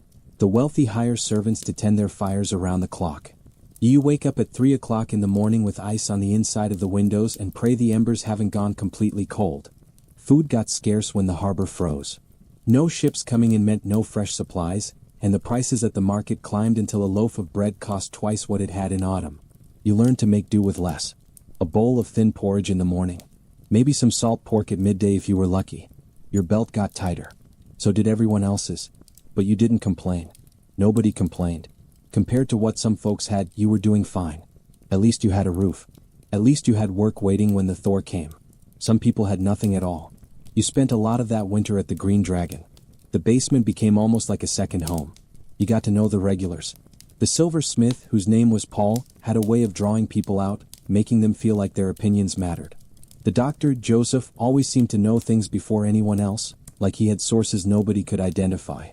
The wealthy hire servants to tend their fires around the clock. You wake up at 3 o'clock in the morning with ice on the inside of the windows and pray the embers haven't gone completely cold. Food got scarce when the harbor froze. No ships coming in meant no fresh supplies, and the prices at the market climbed until a loaf of bread cost twice what it had in autumn. You learned to make do with less. A bowl of thin porridge in the morning. Maybe some salt pork at midday if you were lucky. Your belt got tighter. So did everyone else's. But you didn't complain. Nobody complained. Compared to what some folks had, you were doing fine. At least you had a roof. At least you had work waiting when the thaw came. Some people had nothing at all. You spent a lot of that winter at the Green Dragon. The basement became almost like a second home. You got to know the regulars. The silversmith, whose name was Paul, had a way of drawing people out, making them feel like their opinions mattered. The doctor, Joseph, always seemed to know things before anyone else, like he had sources nobody could identify.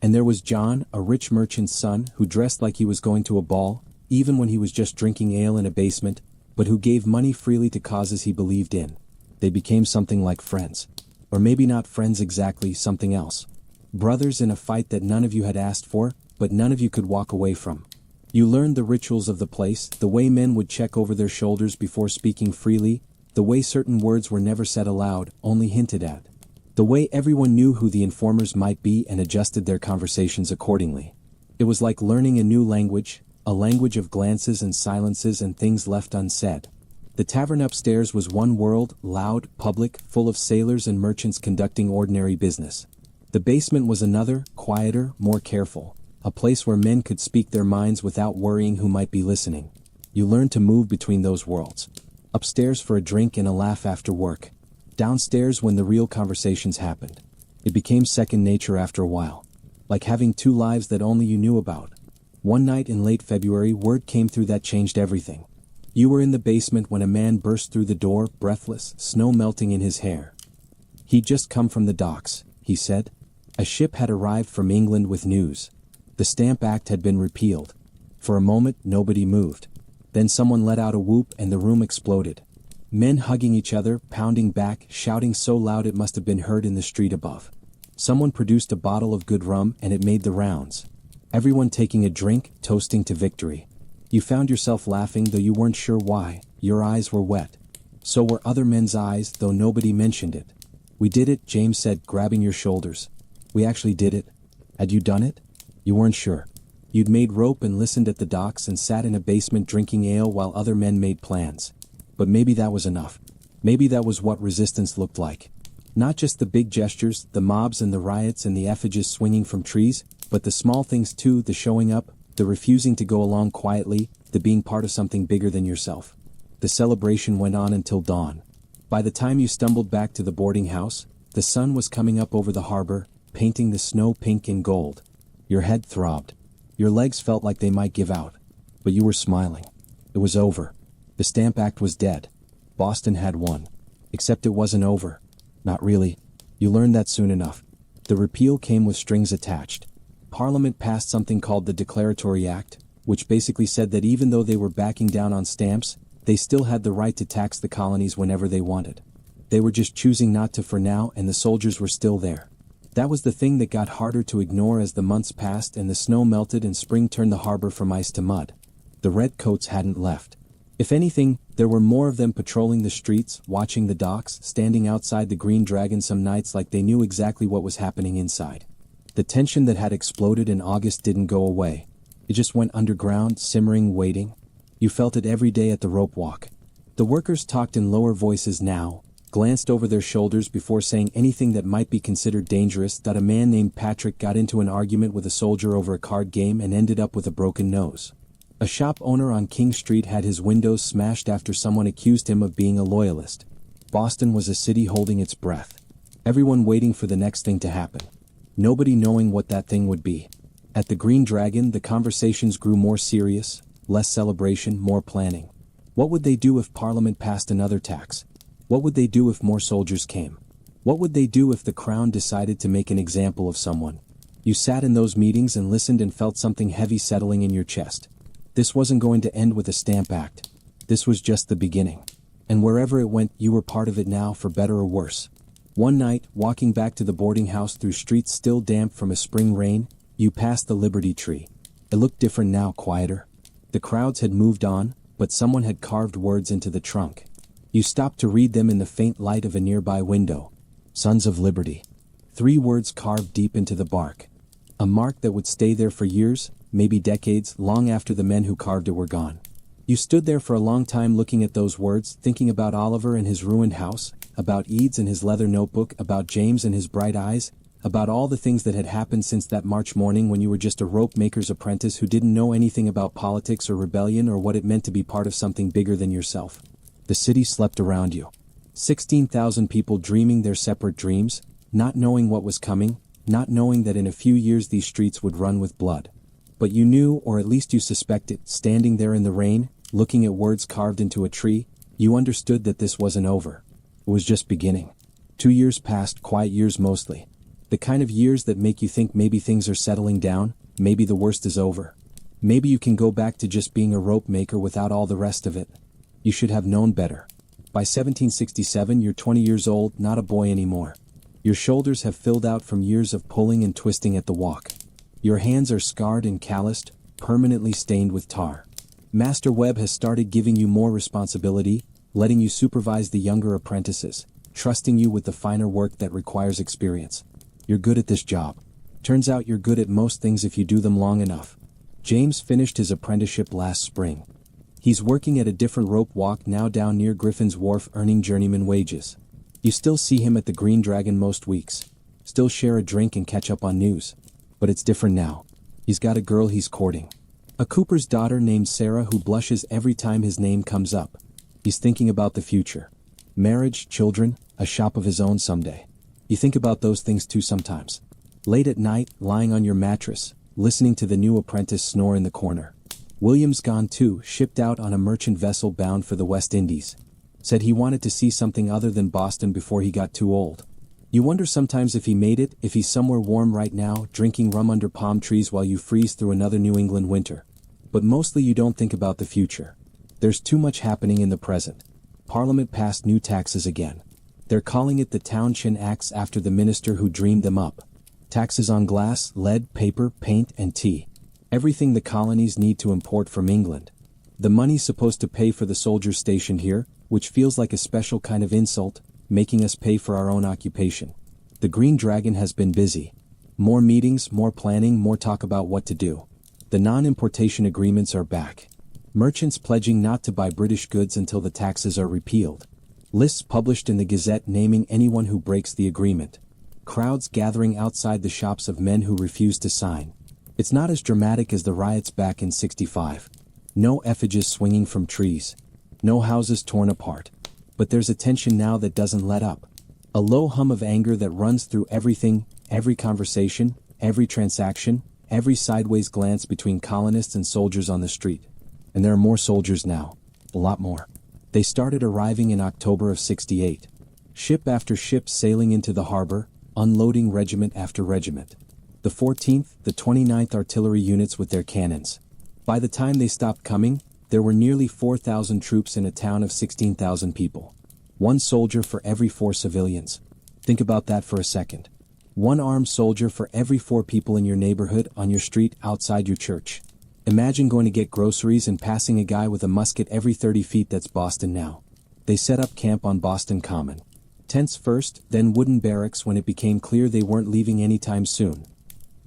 And there was John, a rich merchant's son, who dressed like he was going to a ball, even when he was just drinking ale in a basement, but who gave money freely to causes he believed in. They became something like friends. Or maybe not friends exactly, something else. Brothers in a fight that none of you had asked for, but none of you could walk away from. You learned the rituals of the place, the way men would check over their shoulders before speaking freely, the way certain words were never said aloud, only hinted at. The way everyone knew who the informers might be and adjusted their conversations accordingly. It was like learning a new language, a language of glances and silences and things left unsaid. The tavern upstairs was one world, loud, public, full of sailors and merchants conducting ordinary business. The basement was another, quieter, more careful, a place where men could speak their minds without worrying who might be listening. You learned to move between those worlds. Upstairs for a drink and a laugh after work. Downstairs when the real conversations happened. It became second nature after a while. Like having two lives that only you knew about. One night in late February, word came through that changed everything. You were in the basement when a man burst through the door, breathless, snow melting in his hair. He'd just come from the docks, he said. A ship had arrived from England with news. The Stamp Act had been repealed. For a moment, nobody moved. Then someone let out a whoop and the room exploded. Men hugging each other, pounding back, shouting so loud it must have been heard in the street above. Someone produced a bottle of good rum and it made the rounds. Everyone taking a drink, toasting to victory. You found yourself laughing though you weren't sure why. Your eyes were wet. So were other men's eyes, though nobody mentioned it. We did it, James said, grabbing your shoulders. We actually did it. Had you done it? You weren't sure. You'd made rope and listened at the docks and sat in a basement drinking ale while other men made plans. But maybe that was enough. Maybe that was what resistance looked like. Not just the big gestures, the mobs and the riots and the effigies swinging from trees, but the small things too, the showing up, the refusing to go along quietly, the being part of something bigger than yourself. The celebration went on until dawn. By the time you stumbled back to the boarding house, the sun was coming up over the harbor, painting the snow pink and gold. Your head throbbed. Your legs felt like they might give out. But you were smiling. It was over. The Stamp Act was dead. Boston had won. Except it wasn't over. Not really. You learned that soon enough. The repeal came with strings attached. Parliament passed something called the Declaratory Act, which basically said that even though they were backing down on stamps, they still had the right to tax the colonies whenever they wanted. They were just choosing not to for now, and the soldiers were still there. That was the thing that got harder to ignore as the months passed and the snow melted and spring turned the harbor from ice to mud. The redcoats hadn't left. If anything, there were more of them patrolling the streets, watching the docks, standing outside the Green Dragon some nights like they knew exactly what was happening inside. The tension that had exploded in August didn't go away. It just went underground, simmering, waiting. You felt it every day at the rope walk. The workers talked in lower voices now, glanced over their shoulders before saying anything that might be considered dangerous. That a man named Patrick got into an argument with a soldier over a card game and ended up with a broken nose. A shop owner on King Street had his windows smashed after someone accused him of being a loyalist. Boston was a city holding its breath. Everyone waiting for the next thing to happen. Nobody knowing what that thing would be. At the Green Dragon, the conversations grew more serious, less celebration, more planning. What would they do if Parliament passed another tax? What would they do if more soldiers came? What would they do if the Crown decided to make an example of someone? You sat in those meetings and listened and felt something heavy settling in your chest. This wasn't going to end with a Stamp Act. This was just the beginning. And wherever it went, you were part of it now, for better or worse. One night, walking back to the boarding house through streets still damp from a spring rain, You passed the Liberty Tree. It looked different now, quieter. The crowds had moved on, but someone had carved words into the trunk. You stopped to read them in the faint light of a nearby window. Sons of Liberty. 3 words carved deep into the bark. A mark that would stay there for years, maybe decades, long after the men who carved it were gone. You stood there for a long time looking at those words, thinking about Oliver and his ruined house, about Eads and his leather notebook, about James and his bright eyes, about all the things that had happened since that March morning when you were just a rope maker's apprentice who didn't know anything about politics or rebellion or what it meant to be part of something bigger than yourself. The city slept around you. 16,000 people dreaming their separate dreams, not knowing what was coming, not knowing that in a few years these streets would run with blood. But you knew, or at least you suspected, standing there in the rain, looking at words carved into a tree, you understood that this wasn't over. It was just beginning. 2 years passed, quiet years mostly. The kind of years that make you think maybe things are settling down, maybe the worst is over. Maybe you can go back to just being a rope maker without all the rest of it. You should have known better. By 1767 you're 20 years old, not a boy anymore. Your shoulders have filled out from years of pulling and twisting at the walk. Your hands are scarred and calloused, permanently stained with tar. Master Webb has started giving you more responsibility, letting you supervise the younger apprentices, trusting you with the finer work that requires experience. You're good at this job. Turns out you're good at most things if you do them long enough. James finished his apprenticeship last spring. He's working at a different rope walk now down near Griffin's Wharf earning journeyman wages. You still see him at the Green Dragon most weeks. Still share a drink and catch up on news. But it's different now. He's got a girl he's courting. A cooper's daughter named Sarah who blushes every time his name comes up. He's thinking about the future. Marriage, children, a shop of his own someday. You think about those things too sometimes. Late at night, lying on your mattress, listening to the new apprentice snore in the corner. William's gone too, shipped out on a merchant vessel bound for the West Indies. Said he wanted to see something other than Boston before he got too old. You wonder sometimes if he made it, if he's somewhere warm right now, drinking rum under palm trees while you freeze through another New England winter. But mostly you don't think about the future. There's too much happening in the present. Parliament passed new taxes again. They're calling it the Townshend Acts after the minister who dreamed them up. Taxes on glass, lead, paper, paint, and tea. Everything the colonies need to import from England. The money's supposed to pay for the soldiers stationed here, which feels like a special kind of insult, making us pay for our own occupation. The Green Dragon has been busy. More meetings, more planning, more talk about what to do. The non-importation agreements are back. Merchants pledging not to buy British goods until the taxes are repealed. Lists published in the Gazette naming anyone who breaks the agreement. Crowds gathering outside the shops of men who refuse to sign. It's not as dramatic as the riots back in '65. No effigies swinging from trees. No houses torn apart. But there's a tension now that doesn't let up. A low hum of anger that runs through everything, every conversation, every transaction, every sideways glance between colonists and soldiers on the street. And there are more soldiers now. A lot more. They started arriving in October of '68. Ship after ship sailing into the harbor, unloading regiment after regiment. The 14th, the 29th artillery units with their cannons. By the time they stopped coming, there were nearly 4,000 troops in a town of 16,000 people. 1 soldier for every 4 civilians. Think about that for a second. 1 armed soldier for every 4 people in your neighborhood, on your street, outside your church. Imagine going to get groceries and passing a guy with a musket every 30 feet. That's Boston now. They set up camp on Boston Common. Tents first, then wooden barracks when it became clear they weren't leaving anytime soon.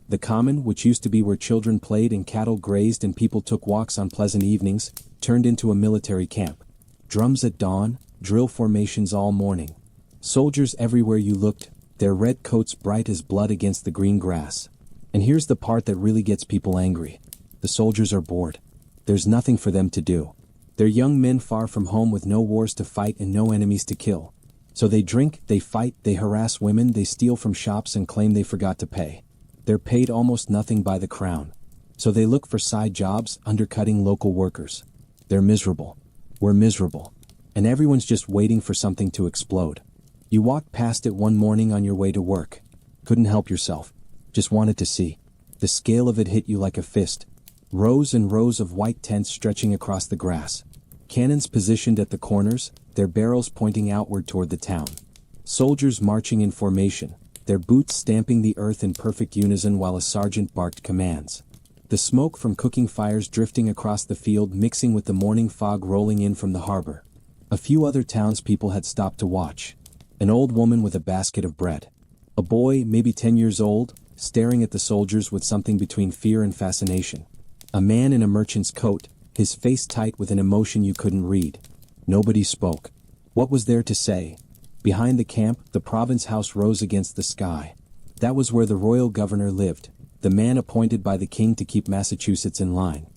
The Common, which used to be where children played and cattle grazed and people took walks on pleasant evenings, turned into a military camp. Drums at dawn, drill formations all morning. Soldiers everywhere you looked, their red coats bright as blood against the green grass. And here's the part that really gets people angry. The soldiers are bored. There's nothing for them to do. They're young men far from home with no wars to fight and no enemies to kill. So they drink, they fight, they harass women, they steal from shops and claim they forgot to pay. They're paid almost nothing by the crown. So they look for side jobs, undercutting local workers. They're miserable. We're miserable. And everyone's just waiting for something to explode. You walked past it one morning on your way to work. Couldn't help yourself. Just wanted to see. The scale of it hit you like a fist. Rows and rows of white tents stretching across the grass. Cannons positioned at the corners, their barrels pointing outward toward the town. Soldiers marching in formation, their boots stamping the earth in perfect unison while a sergeant barked commands. The smoke from cooking fires drifting across the field mixing with the morning fog rolling in from the harbor. A few other townspeople had stopped to watch. An old woman with a basket of bread. A boy, maybe 10 years old, staring at the soldiers with something between fear and fascination. A man in a merchant's coat, his face tight with an emotion you couldn't read. Nobody spoke. What was there to say? Behind the camp, the province house rose against the sky. That was where the royal governor lived, the man appointed by the king to keep Massachusetts in line.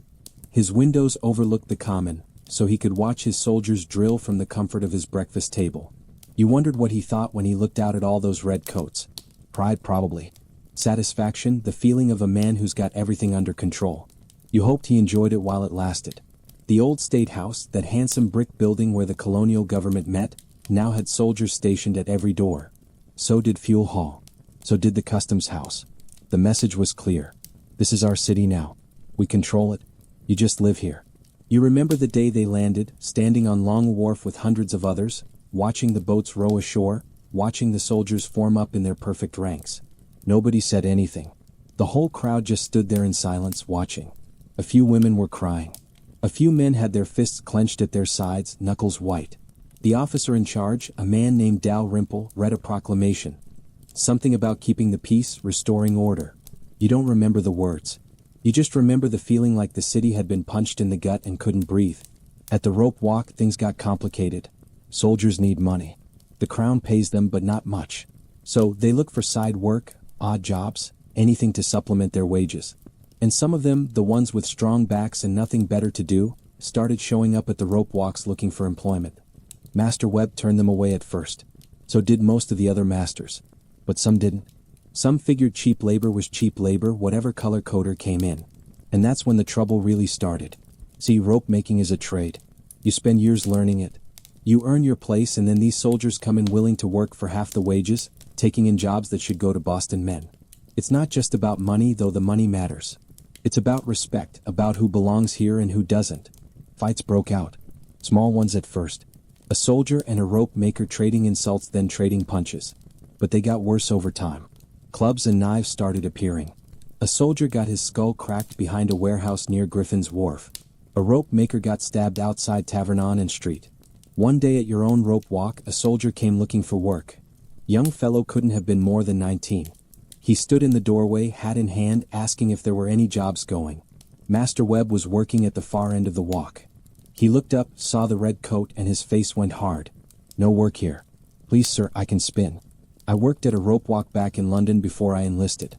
His windows overlooked the common, so he could watch his soldiers drill from the comfort of his breakfast table. You wondered what he thought when he looked out at all those red coats. Pride probably. Satisfaction, the feeling of a man who's got everything under control. You hoped he enjoyed it while it lasted. The old State House, that handsome brick building where the colonial government met, now had soldiers stationed at every door. So did Fuel Hall. So did the Customs House. The message was clear. This is our city now. We control it. You just live here. You remember the day they landed, standing on Long Wharf with hundreds of others, watching the boats row ashore, watching the soldiers form up in their perfect ranks. Nobody said anything. The whole crowd just stood there in silence, watching. A few women were crying. A few men had their fists clenched at their sides, knuckles white. The officer in charge, a man named Dalrymple, read a proclamation. Something about keeping the peace, restoring order. You don't remember the words. You just remember the feeling like the city had been punched in the gut and couldn't breathe. At the rope walk, things got complicated. Soldiers need money. The crown pays them, but not much. So they look for side work, odd jobs, anything to supplement their wages. And some of them, the ones with strong backs and nothing better to do, started showing up at the rope walks looking for employment. Master Webb turned them away at first. So did most of the other masters. But some didn't. Some figured cheap labor was cheap labor, whatever color coder came in. And that's when the trouble really started. See, rope making is a trade. You spend years learning it. You earn your place, and then these soldiers come in willing to work for half the wages, taking in jobs that should go to Boston men. It's not just about money, though the money matters. It's about respect, about who belongs here and who doesn't. Fights broke out. Small ones at first. A soldier and a rope maker trading insults, then trading punches. But they got worse over time. Clubs and knives started appearing. A soldier got his skull cracked behind a warehouse near Griffin's Wharf. A rope maker got stabbed outside Tavern on Street. One day at your own rope walk, a soldier came looking for work. Young fellow couldn't have been more than 19. He stood in the doorway, hat in hand, asking if there were any jobs going. Master Webb was working at the far end of the walk. He looked up, saw the red coat, and his face went hard. No work here. Please, sir, I can spin. I worked at a rope walk back in London before I enlisted.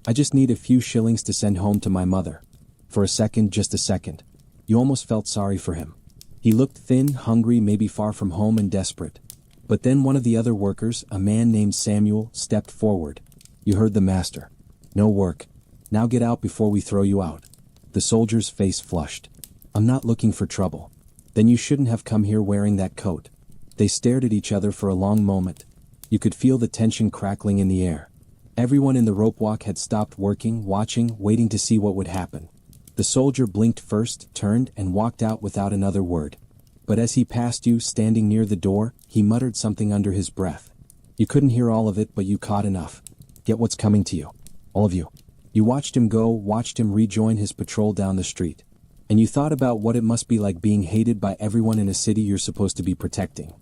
I just need a few shillings to send home to my mother. For a second, just a second. You almost felt sorry for him. He looked thin, hungry, maybe far from home and desperate. But then one of the other workers, a man named Samuel, stepped forward. You heard the master. No work. Now get out before we throw you out. The soldier's face flushed. I'm not looking for trouble. Then you shouldn't have come here wearing that coat. They stared at each other for a long moment. You could feel the tension crackling in the air. Everyone in the rope walk had stopped working, watching, waiting to see what would happen. The soldier blinked first, turned, and walked out without another word. But as he passed you, standing near the door, he muttered something under his breath. You couldn't hear all of it, but you caught enough. Get what's coming to you. All of you. You watched him go, watched him rejoin his patrol down the street. And you thought about what it must be like being hated by everyone in a city you're supposed to be protecting.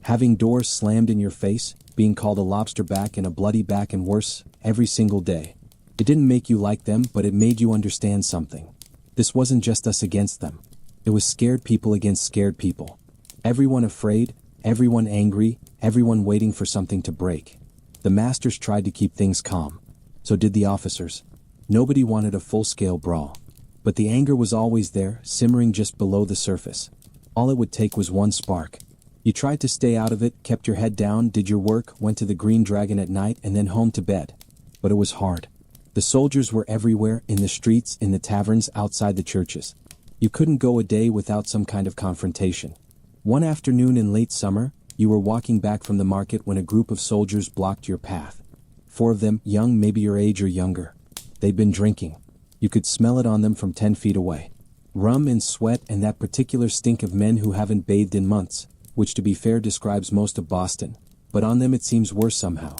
Having doors slammed in your face, being called a lobster back and a bloody back and worse, every single day. It didn't make you like them, but it made you understand something. This wasn't just us against them. It was scared people against scared people. Everyone afraid, everyone angry, everyone waiting for something to break. The masters tried to keep things calm. So did the officers. Nobody wanted a full-scale brawl. But the anger was always there, simmering just below the surface. All it would take was one spark. You tried to stay out of it, kept your head down, did your work, went to the Green Dragon at night, and then home to bed. But it was hard. The soldiers were everywhere, in the streets, in the taverns, outside the churches. You couldn't go a day without some kind of confrontation. One afternoon in late summer, you were walking back from the market when a group of soldiers blocked your path. 4 of them, young, maybe your age or younger. They'd been drinking. You could smell it on them from 10 feet away. Rum and sweat and that particular stink of men who haven't bathed in months, which to be fair describes most of Boston, but on them it seems worse somehow.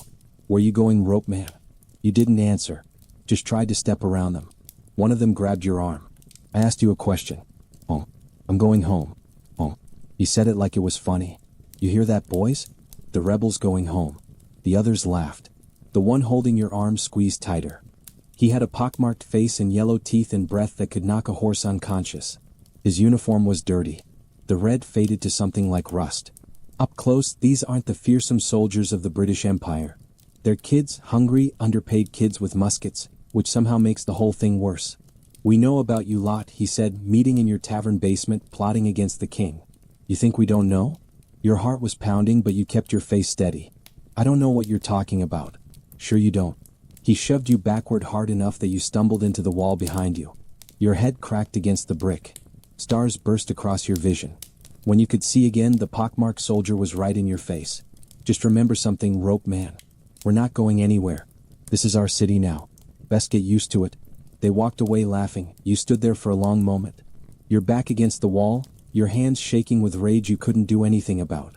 Where you going, rope man? You didn't answer. Just tried to step around them. One of them grabbed your arm. I asked you a question. Oh, I'm going home. Oh, he said it like it was funny. You hear that, boys? The rebel's going home. The others laughed. The one holding your arm squeezed tighter. He had a pockmarked face and yellow teeth and breath that could knock a horse unconscious. His uniform was dirty. The red faded to something like rust. Up close, these aren't the fearsome soldiers of the British Empire. They're kids, hungry, underpaid kids with muskets, which somehow makes the whole thing worse. We know about you lot, he said, meeting in your tavern basement, plotting against the king. You think we don't know? Your heart was pounding, but you kept your face steady. I don't know what you're talking about. Sure you don't. He shoved you backward hard enough that you stumbled into the wall behind you. Your head cracked against the brick. Stars burst across your vision. When you could see again, the pockmarked soldier was right in your face. Just remember something, rope man. We're not going anywhere. This is our city now. Best get used to it. They walked away laughing. You stood there for a long moment. Your back against the wall, your hands shaking with rage you couldn't do anything about.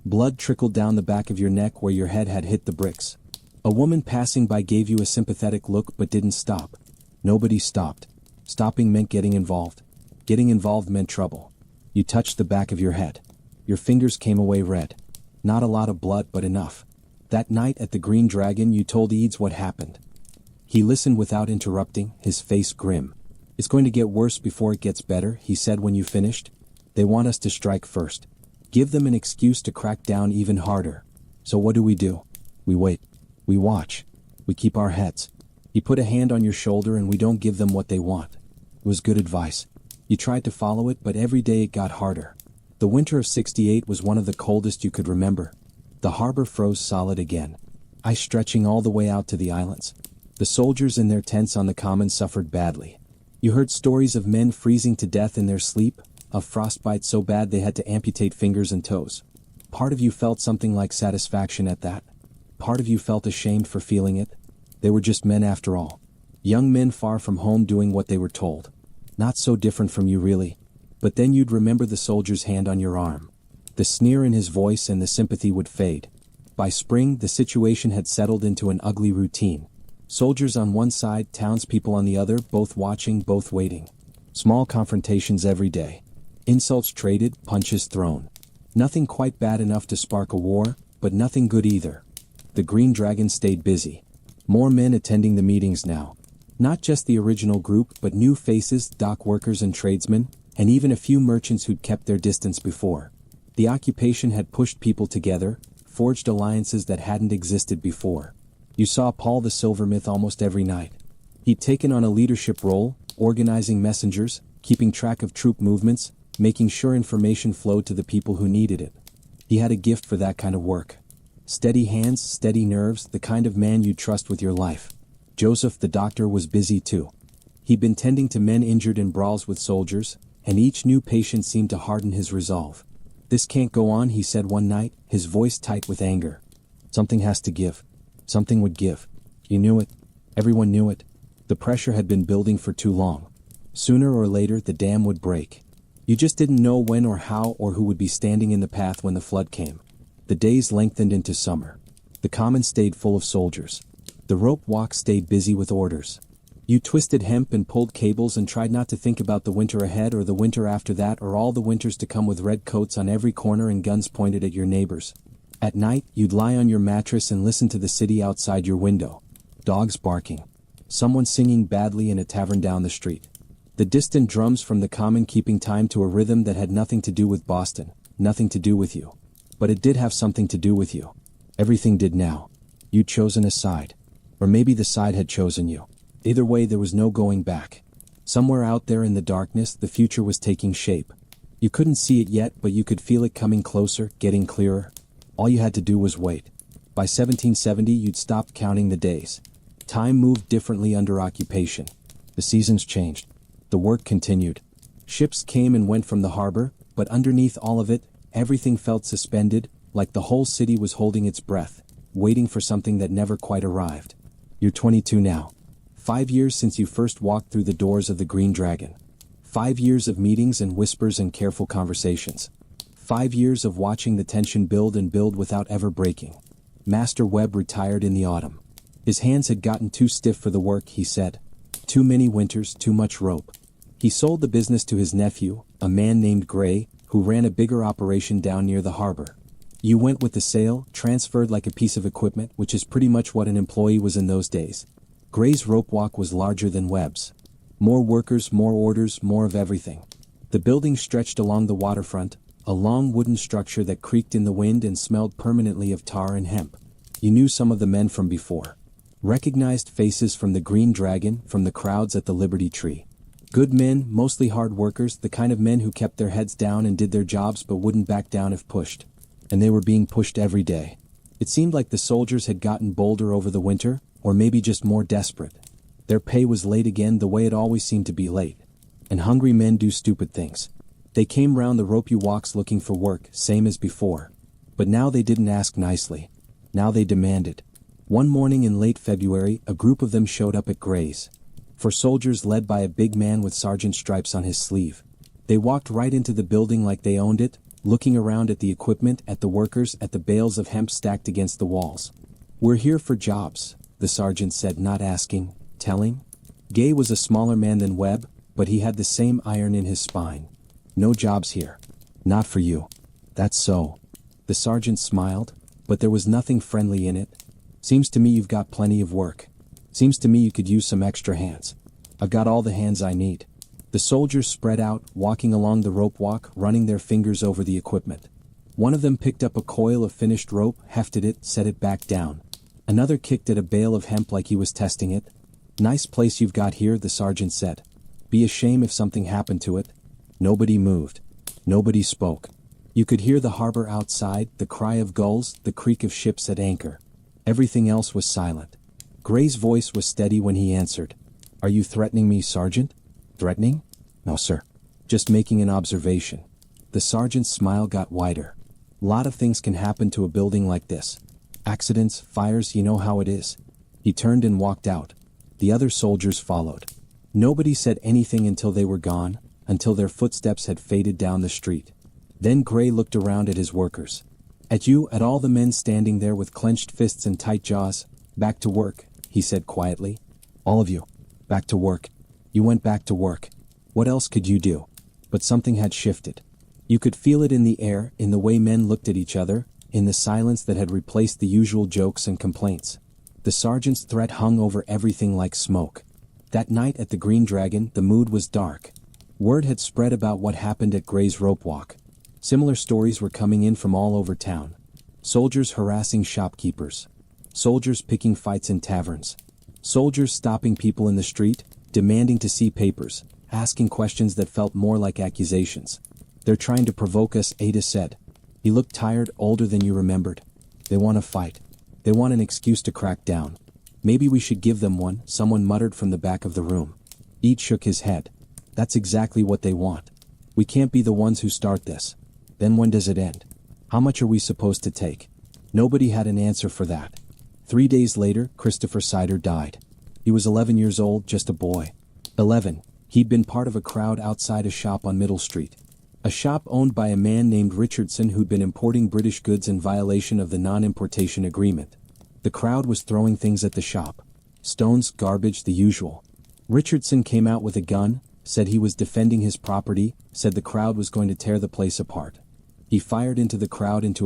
Blood trickled down the back of your neck where your head had hit the bricks. A woman passing by gave you a sympathetic look but didn't stop. Nobody stopped. Stopping meant getting involved. Getting involved meant trouble. You touched the back of your head. Your fingers came away red. Not a lot of blood, but enough. That night at the Green Dragon you told Eads what happened. He listened without interrupting, his face grim. It's going to get worse before it gets better, he said when you finished. They want us to strike first. Give them an excuse to crack down even harder. So what do? We wait. We watch. We keep our heads. He put a hand on your shoulder and we don't give them what they want. It was good advice. You tried to follow it, but every day it got harder. The winter of '68 was one of the coldest you could remember. The harbor froze solid again. Ice stretching all the way out to the islands. The soldiers in their tents on the common suffered badly. You heard stories of men freezing to death in their sleep, of frostbite so bad they had to amputate fingers and toes. Part of you felt something like satisfaction at that. Part of you felt ashamed for feeling it. They were just men after all. Young men far from home doing what they were told. Not so different from you really. But then you'd remember the soldier's hand on your arm. The sneer in his voice and the sympathy would fade. By spring, the situation had settled into an ugly routine. Soldiers on one side, townspeople on the other, both watching, both waiting. Small confrontations every day. Insults traded, punches thrown. Nothing quite bad enough to spark a war, but nothing good either. The Green Dragon stayed busy. More men attending the meetings now. Not just the original group, but new faces, dock workers and tradesmen, and even a few merchants who'd kept their distance before. The occupation had pushed people together, forged alliances that hadn't existed before. You saw Paul the Silversmith almost every night. He'd taken on a leadership role, organizing messengers, keeping track of troop movements, making sure information flowed to the people who needed it. He had a gift for that kind of work. Steady hands, steady nerves, the kind of man you'd trust with your life. Joseph the doctor was busy too. He'd been tending to men injured in brawls with soldiers, and each new patient seemed to harden his resolve. This can't go on, he said one night, his voice tight with anger. Something has to give. Something would give. You knew it. Everyone knew it. The pressure had been building for too long. Sooner or later, the dam would break. You just didn't know when or how or who would be standing in the path when the flood came. The days lengthened into summer. The common stayed full of soldiers. The rope walk stayed busy with orders. You twisted hemp and pulled cables and tried not to think about the winter ahead or the winter after that or all the winters to come with red coats on every corner and guns pointed at your neighbors. At night, you'd lie on your mattress and listen to the city outside your window. Dogs barking. Someone singing badly in a tavern down the street. The distant drums from the common keeping time to a rhythm that had nothing to do with Boston, nothing to do with you. But it did have something to do with you. Everything did now. You'd chosen a side. Or maybe the side had chosen you. Either way, there was no going back. Somewhere out there in the darkness, the future was taking shape. You couldn't see it yet, but you could feel it coming closer, getting clearer. All you had to do was wait. By 1770, you'd stopped counting the days. Time moved differently under occupation. The seasons changed. The work continued. Ships came and went from the harbor, but underneath all of it, everything felt suspended, like the whole city was holding its breath, waiting for something that never quite arrived. You're 22 now. 5 years since you first walked through the doors of the Green Dragon. 5 years of meetings and whispers and careful conversations. 5 years of watching the tension build and build without ever breaking. Master Webb retired in the autumn. His hands had gotten too stiff for the work, he said. Too many winters, too much rope. He sold the business to his nephew, a man named Gray, who ran a bigger operation down near the harbor. You went with the sale, transferred like a piece of equipment, which is pretty much what an employee was in those days. Gray's rope walk was larger than Webb's. More workers, more orders, more of everything. The building stretched along the waterfront, a long wooden structure that creaked in the wind and smelled permanently of tar and hemp. You knew some of the men from before. Recognized faces from the Green Dragon, from the crowds at the Liberty Tree. Good men, mostly hard workers, the kind of men who kept their heads down and did their jobs but wouldn't back down if pushed. And they were being pushed every day. It seemed like the soldiers had gotten bolder over the winter, or maybe just more desperate. Their pay was late again, the way it always seemed to be late. And hungry men do stupid things. They came round the ropey walks looking for work, same as before. But now they didn't ask nicely. Now they demanded. One morning in late February, a group of them showed up at Gray's. 4 soldiers led by a big man with sergeant stripes on his sleeve. They walked right into the building like they owned it, looking around at the equipment, at the workers, at the bales of hemp stacked against the walls. We're here for jobs, the sergeant said, not asking, telling. Gay was a smaller man than Webb, but he had the same iron in his spine. No jobs here. Not for you. That's so. The sergeant smiled, but there was nothing friendly in it. Seems to me you've got plenty of work. Seems to me you could use some extra hands. I've got all the hands I need. The soldiers spread out, walking along the rope walk, running their fingers over the equipment. One of them picked up a coil of finished rope, hefted it, set it back down. Another kicked at a bale of hemp like he was testing it. Nice place you've got here, the sergeant said. Be a shame if something happened to it. Nobody moved. Nobody spoke. You could hear the harbor outside, the cry of gulls, the creak of ships at anchor. Everything else was silent. Gray's voice was steady when he answered. Are you threatening me, Sergeant? Threatening? No, sir. Just making an observation. The sergeant's smile got wider. Lot of things can happen to a building like this. Accidents, fires, you know how it is. He turned and walked out. The other soldiers followed. Nobody said anything until they were gone, until their footsteps had faded down the street. Then Gray looked around at his workers. At you, at all the men standing there with clenched fists and tight jaws. Back to work, he said quietly. All of you. Back to work. You went back to work. What else could you do? But something had shifted. You could feel it in the air, in the way men looked at each other, in the silence that had replaced the usual jokes and complaints. The sergeant's threat hung over everything like smoke. That night at the Green Dragon, the mood was dark. Word had spread about what happened at Gray's rope walk. Similar stories were coming in from all over town. Soldiers harassing shopkeepers. Soldiers picking fights in taverns. Soldiers stopping people in the street, demanding to see papers, asking questions that felt more like accusations. They're trying to provoke us, Ada said. He looked tired, older than you remembered. They want to fight. They want an excuse to crack down. Maybe we should give them one, someone muttered from the back of the room. Each shook his head. That's exactly what they want. We can't be the ones who start this. Then when does it end? How much are we supposed to take? Nobody had an answer for that. 3 days later, Christopher Sider died. He was 11 years old, just a boy. 11. He'd been part of a crowd outside a shop on Middle Street. A shop owned by a man named Richardson who'd been importing British goods in violation of the non-importation agreement. The crowd was throwing things at the shop. Stones, garbage, the usual. Richardson came out with a gun, said he was defending his property, said the crowd was going to tear the place apart. He fired into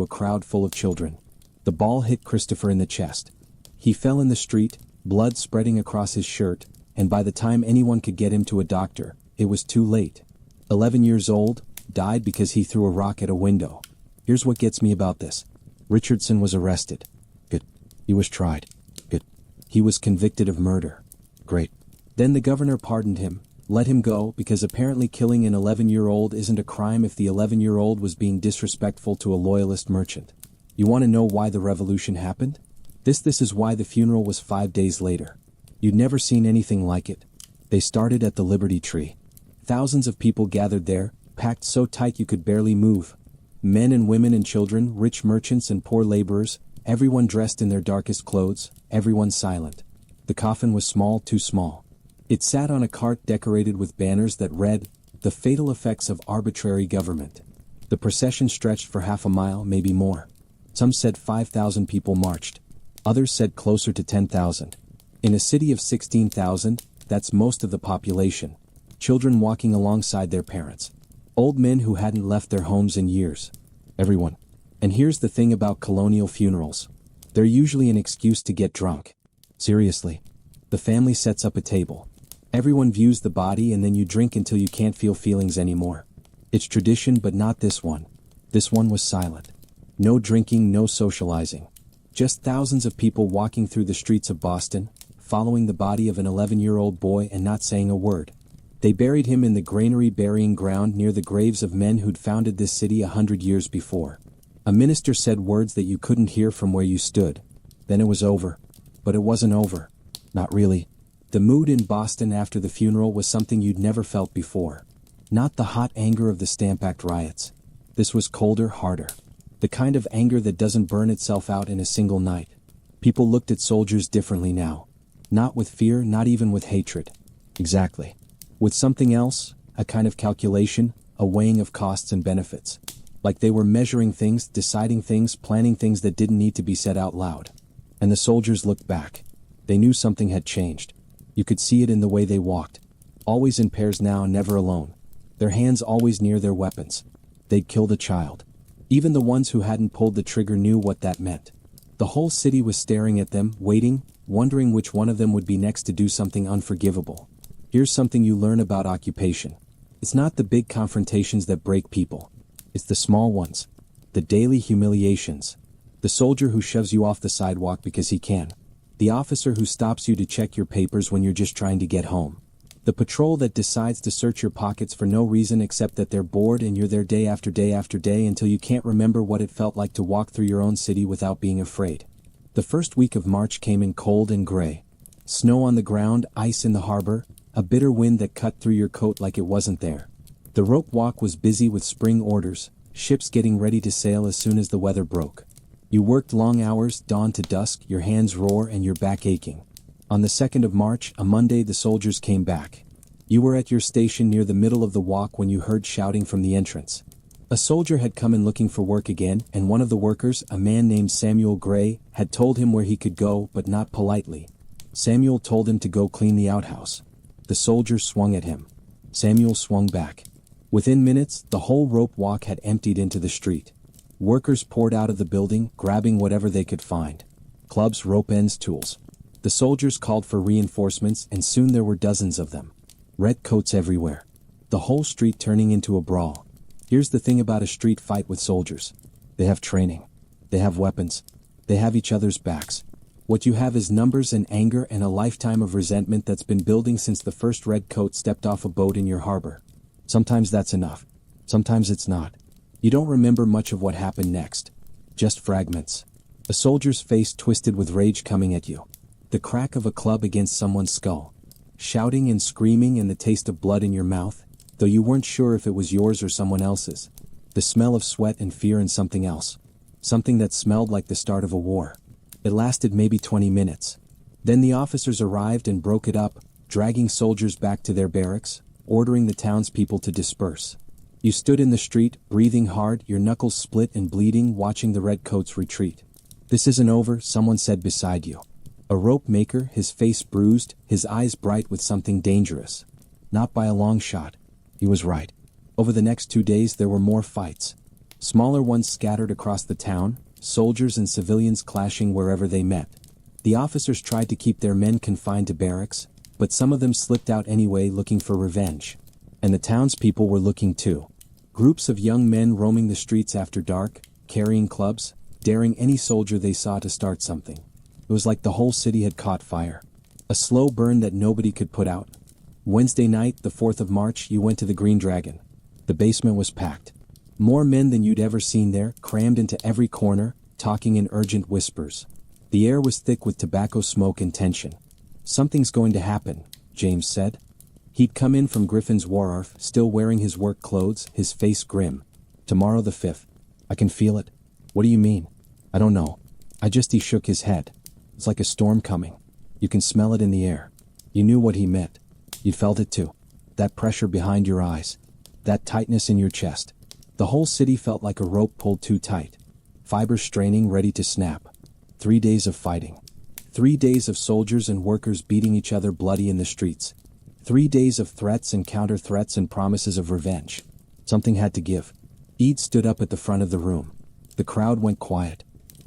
a crowd full of children. The ball hit Christopher in the chest. He fell in the street, blood spreading across his shirt, and by the time anyone could get him to a doctor, it was too late. 11 years old, died because he threw a rock at a window. Here's what gets me about this. Richardson was arrested. Good. He was tried. Good. He was convicted of murder. Great. Then the governor pardoned him, let him go because apparently killing an 11-year-old isn't a crime if the 11-year-old was being disrespectful to a loyalist merchant. You want to know why the revolution happened? This is why the funeral was 5 days later. You'd never seen anything like it. They started at the Liberty Tree. Thousands of people gathered there, packed so tight you could barely move. Men and women and children, rich merchants and poor laborers, everyone dressed in their darkest clothes, everyone silent. The coffin was small, too small. It sat on a cart decorated with banners that read, "The Fatal Effects of Arbitrary Government." The procession stretched for half a mile, maybe more. Some said 5,000 people marched. Others said closer to 10,000. In a city of 16,000, that's most of the population. Children walking alongside their parents. Old men who hadn't left their homes in years. Everyone. And here's the thing about colonial funerals. They're usually an excuse to get drunk. Seriously. The family sets up a table. Everyone views the body and then you drink until you can't feel feelings anymore. It's tradition, but not this one. This one was silent. No drinking, no socializing. Just thousands of people walking through the streets of Boston, following the body of an 11-year-old boy and not saying a word. They buried him in the granary burying ground near the graves of men who'd founded this city 100 years before. A minister said words that you couldn't hear from where you stood. Then it was over. But it wasn't over. Not really. The mood in Boston after the funeral was something you'd never felt before. Not the hot anger of the Stamp Act riots. This was colder, harder. The kind of anger that doesn't burn itself out in a single night. People looked at soldiers differently now. Not with fear, not even with hatred. Exactly. With something else, a kind of calculation, a weighing of costs and benefits. Like they were measuring things, deciding things, planning things that didn't need to be said out loud. And the soldiers looked back. They knew something had changed. You could see it in the way they walked. Always in pairs now, never alone. Their hands always near their weapons. They'd killed a child. Even the ones who hadn't pulled the trigger knew what that meant. The whole city was staring at them, waiting, wondering which one of them would be next to do something unforgivable. Here's something you learn about occupation. It's not the big confrontations that break people. It's the small ones. The daily humiliations. The soldier who shoves you off the sidewalk because he can. The officer who stops you to check your papers when you're just trying to get home. The patrol that decides to search your pockets for no reason except that they're bored and you're there day after day after day until you can't remember what it felt like to walk through your own city without being afraid. The first week of March came in cold and gray. Snow on the ground, ice in the harbor, a bitter wind that cut through your coat like it wasn't there. The rope walk was busy with spring orders, ships getting ready to sail as soon as the weather broke. You worked long hours, dawn to dusk, your hands roar and your back aching. On the 2nd of March, a Monday, the soldiers came back. You were at your station near the middle of the walk when you heard shouting from the entrance. A soldier had come in looking for work again, and one of the workers, a man named Samuel Gray, had told him where he could go, but not politely. Samuel told him to go clean the outhouse. The soldier swung at him. Samuel swung back. Within minutes, the whole rope walk had emptied into the street. Workers poured out of the building, grabbing whatever they could find. Clubs, rope ends, tools. The soldiers called for reinforcements, and soon there were dozens of them. Red coats everywhere. The whole street turning into a brawl. Here's the thing about a street fight with soldiers. They have training. They have weapons. They have each other's backs. What you have is numbers and anger and a lifetime of resentment that's been building since the first red coat stepped off a boat in your harbor. Sometimes that's enough. Sometimes it's not. You don't remember much of what happened next. Just fragments. A soldier's face twisted with rage coming at you. The crack of a club against someone's skull. Shouting and screaming and the taste of blood in your mouth, though you weren't sure if it was yours or someone else's. The smell of sweat and fear and something else. Something that smelled like the start of a war. It lasted maybe 20 minutes. Then the officers arrived and broke it up, dragging soldiers back to their barracks, ordering the townspeople to disperse. You stood in the street, breathing hard, your knuckles split and bleeding, watching the redcoats retreat. "This isn't over," someone said beside you. A rope maker, his face bruised, his eyes bright with something dangerous. Not by a long shot. He was right. Over the next 2 days there were more fights. Smaller ones scattered across the town, soldiers and civilians clashing wherever they met. The officers tried to keep their men confined to barracks, but some of them slipped out anyway looking for revenge. And the townspeople were looking too. Groups of young men roaming the streets after dark, carrying clubs, daring any soldier they saw to start something. It was like the whole city had caught fire. A slow burn that nobody could put out. Wednesday night, the 4th of March, you went to the Green Dragon. The basement was packed. More men than you'd ever seen there, crammed into every corner, talking in urgent whispers. The air was thick with tobacco smoke and tension. "Something's going to happen," James said. He'd come in from Griffin's wharf, still wearing his work clothes, his face grim. "Tomorrow the 5th. I can feel it." "What do you mean?" "I don't know. He shook his head. "It's like a storm coming. You can smell it in the air." You knew what he meant. You felt it too. That pressure behind your eyes. That tightness in your chest. The whole city felt like a rope pulled too tight. fibers straining, ready to snap. 3 days of fighting. 3 days of soldiers and workers beating each other bloody in the streets. 3 days of threats and counter-threats and promises of revenge. Something had to give. Eid stood up at the front of the room. The crowd went quiet.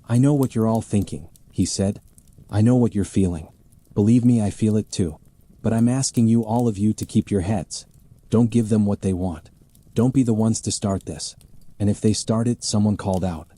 "I know what you're all thinking," he said. "I know what you're feeling. Believe me, I feel it too. But I'm asking you, all of you, to keep your heads. Don't give them what they want. Don't be the ones to start this." And if they start it, someone called out.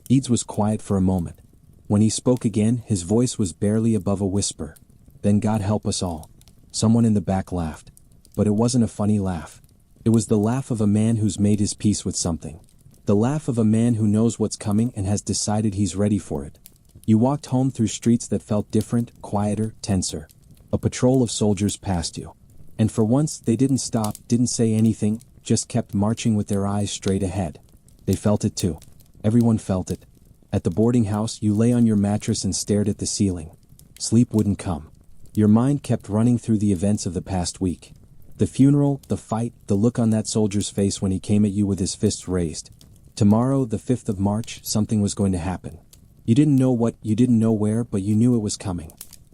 Eads was quiet for a moment. When he spoke again, his voice was barely above a whisper. "Then God help us all." Someone in the back laughed. But it wasn't a funny laugh. It was the laugh of a man who's made his peace with something. The laugh of a man who knows what's coming and has decided he's ready for it. You walked home through streets that felt different, quieter, tenser. A patrol of soldiers passed you. And for once, they didn't stop, didn't say anything, just kept marching with their eyes straight ahead. They felt it too. Everyone felt it. At the boarding house, you lay on your mattress and stared at the ceiling. Sleep wouldn't come. Your mind kept running through the events of the past week. The funeral, the fight, the look on that soldier's face when he came at you with his fists raised. Tomorrow, the 5th of March, something was going to happen. You didn't know what, you didn't know where, but you knew it was coming.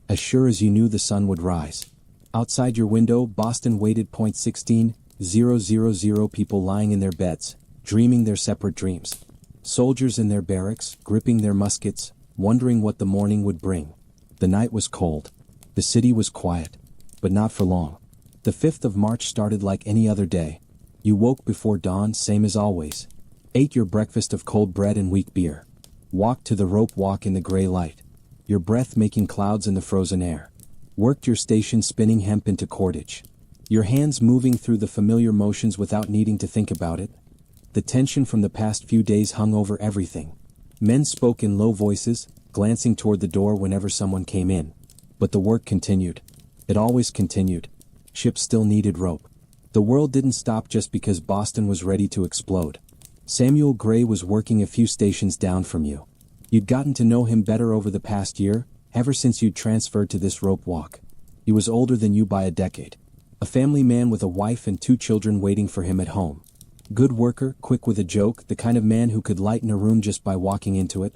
As sure as you knew the sun would rise. Outside your window, Boston waited. 16,000 people lying in their beds, dreaming their separate dreams. Soldiers in their barracks, gripping their muskets, wondering what the morning would bring. The night was cold. The city was quiet. But not for long. The 5th of March started like any other day. You woke before dawn, same as always. Ate your breakfast of cold bread and weak beer. Walked to the rope walk in the gray light. Your breath making clouds in the frozen air. Worked your station spinning hemp into cordage. Your hands moving through the familiar motions without needing to think about it. The tension from the past few days hung over everything. Men spoke in low voices, glancing toward the door whenever someone came in. But the work continued. It always continued. Ships still needed rope. The world didn't stop just because Boston was ready to explode. Samuel Gray was working a few stations down from you. You'd gotten to know him better over the past year, ever since you'd transferred to this rope walk. He was older than you by a decade. A family man with a wife and 2 children waiting for him at home. Good worker, quick with a joke, the kind of man who could lighten a room just by walking into it.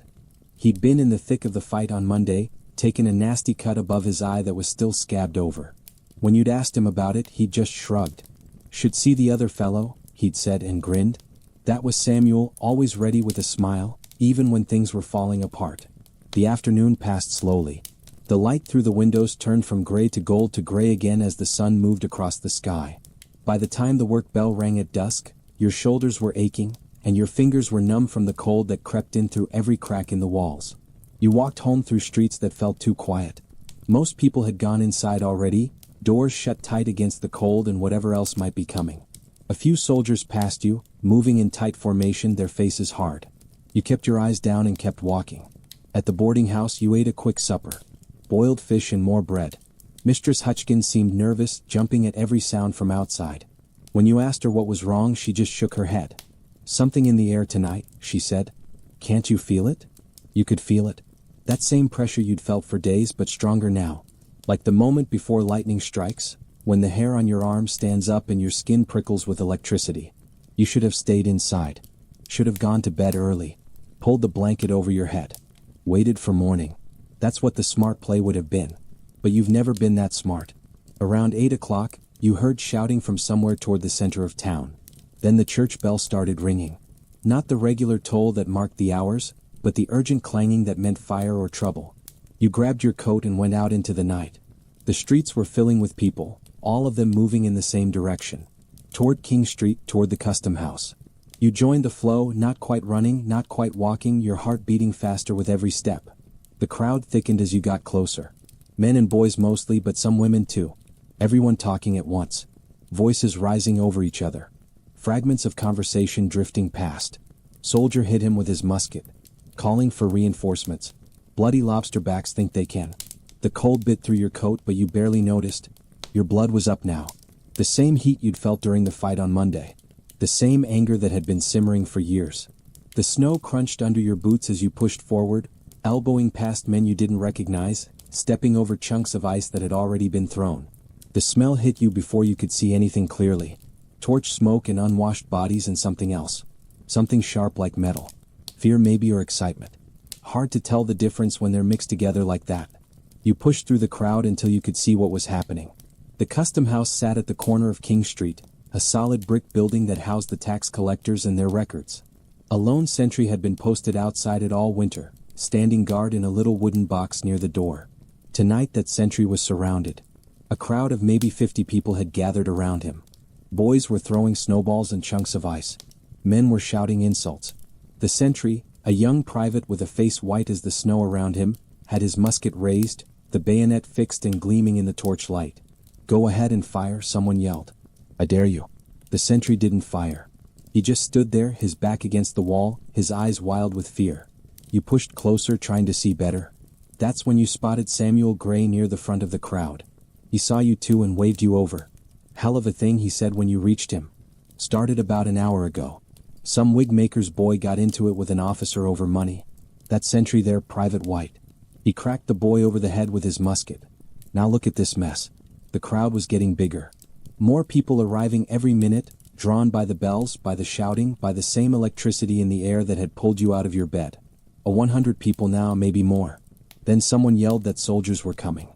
He'd been in the thick of the fight on Monday, taken a nasty cut above his eye that was still scabbed over. When you'd asked him about it, he'd just shrugged. "Should see the other fellow," he'd said and grinned. That was Samuel, always ready with a smile, even when things were falling apart. The afternoon passed slowly. The light through the windows turned from gray to gold to gray again as the sun moved across the sky. By the time the work bell rang at dusk, your shoulders were aching, and your fingers were numb from the cold that crept in through every crack in the walls. You walked home through streets that felt too quiet. Most people had gone inside already, doors shut tight against the cold and whatever else might be coming. A few soldiers passed you, moving in tight formation, their faces hard. You kept your eyes down and kept walking. At the boarding house you ate a quick supper. Boiled fish and more bread. Mistress Hutchkin seemed nervous, jumping at every sound from outside. When you asked her what was wrong, she just shook her head. "Something in the air tonight," she said. "Can't you feel it?" You could feel it. That same pressure you'd felt for days, but stronger now. Like the moment before lightning strikes, when the hair on your arm stands up and your skin prickles with electricity. You should have stayed inside. Should have gone to bed early. Pulled the blanket over your head. Waited for morning. That's what the smart play would have been. But you've never been that smart. Around 8 o'clock, you heard shouting from somewhere toward the center of town. Then the church bell started ringing. Not the regular toll that marked the hours, but the urgent clanging that meant fire or trouble. You grabbed your coat and went out into the night. The streets were filling with people, all of them moving in the same direction. Toward King Street, toward the custom house. You joined the flow, not quite running, not quite walking, your heart beating faster with every step. The crowd thickened as you got closer. Men and boys mostly, but some women too. Everyone talking at once. Voices rising over each other. Fragments of conversation drifting past. Soldier hit him with his musket. Calling for reinforcements. Bloody lobster backs think they can. The cold bit through your coat, but you barely noticed. Your blood was up now. The same heat you'd felt during the fight on Monday. The same anger that had been simmering for years. The snow crunched under your boots as you pushed forward, elbowing past men you didn't recognize, stepping over chunks of ice that had already been thrown. The smell hit you before you could see anything clearly. Torch smoke and unwashed bodies and something else. Something sharp like metal. Fear maybe or excitement. Hard to tell the difference when they're mixed together like that. You pushed through the crowd until you could see what was happening. The custom house sat at the corner of King Street, a solid brick building that housed the tax collectors and their records. A lone sentry had been posted outside it all winter, standing guard in a little wooden box near the door. Tonight that sentry was surrounded. A crowd of maybe 50 people had gathered around him. Boys were throwing snowballs and chunks of ice. Men were shouting insults. The sentry, a young private with a face white as the snow around him, had his musket raised, the bayonet fixed and gleaming in the torchlight. "Go ahead and fire," someone yelled. "I dare you." The sentry didn't fire. He just stood there, his back against the wall, his eyes wild with fear. You pushed closer, trying to see better. That's when you spotted Samuel Gray near the front of the crowd. He saw you too and waved you over. "Hell of a thing," he said when you reached him. "Started about an hour ago. Some wig-maker's boy got into it with an officer over money. That sentry there, Private White. He cracked the boy over the head with his musket. Now look at this mess." The crowd was getting bigger. More people arriving every minute, drawn by the bells, by the shouting, by the same electricity in the air that had pulled you out of your bed. 100 people now, maybe more. Then someone yelled that soldiers were coming.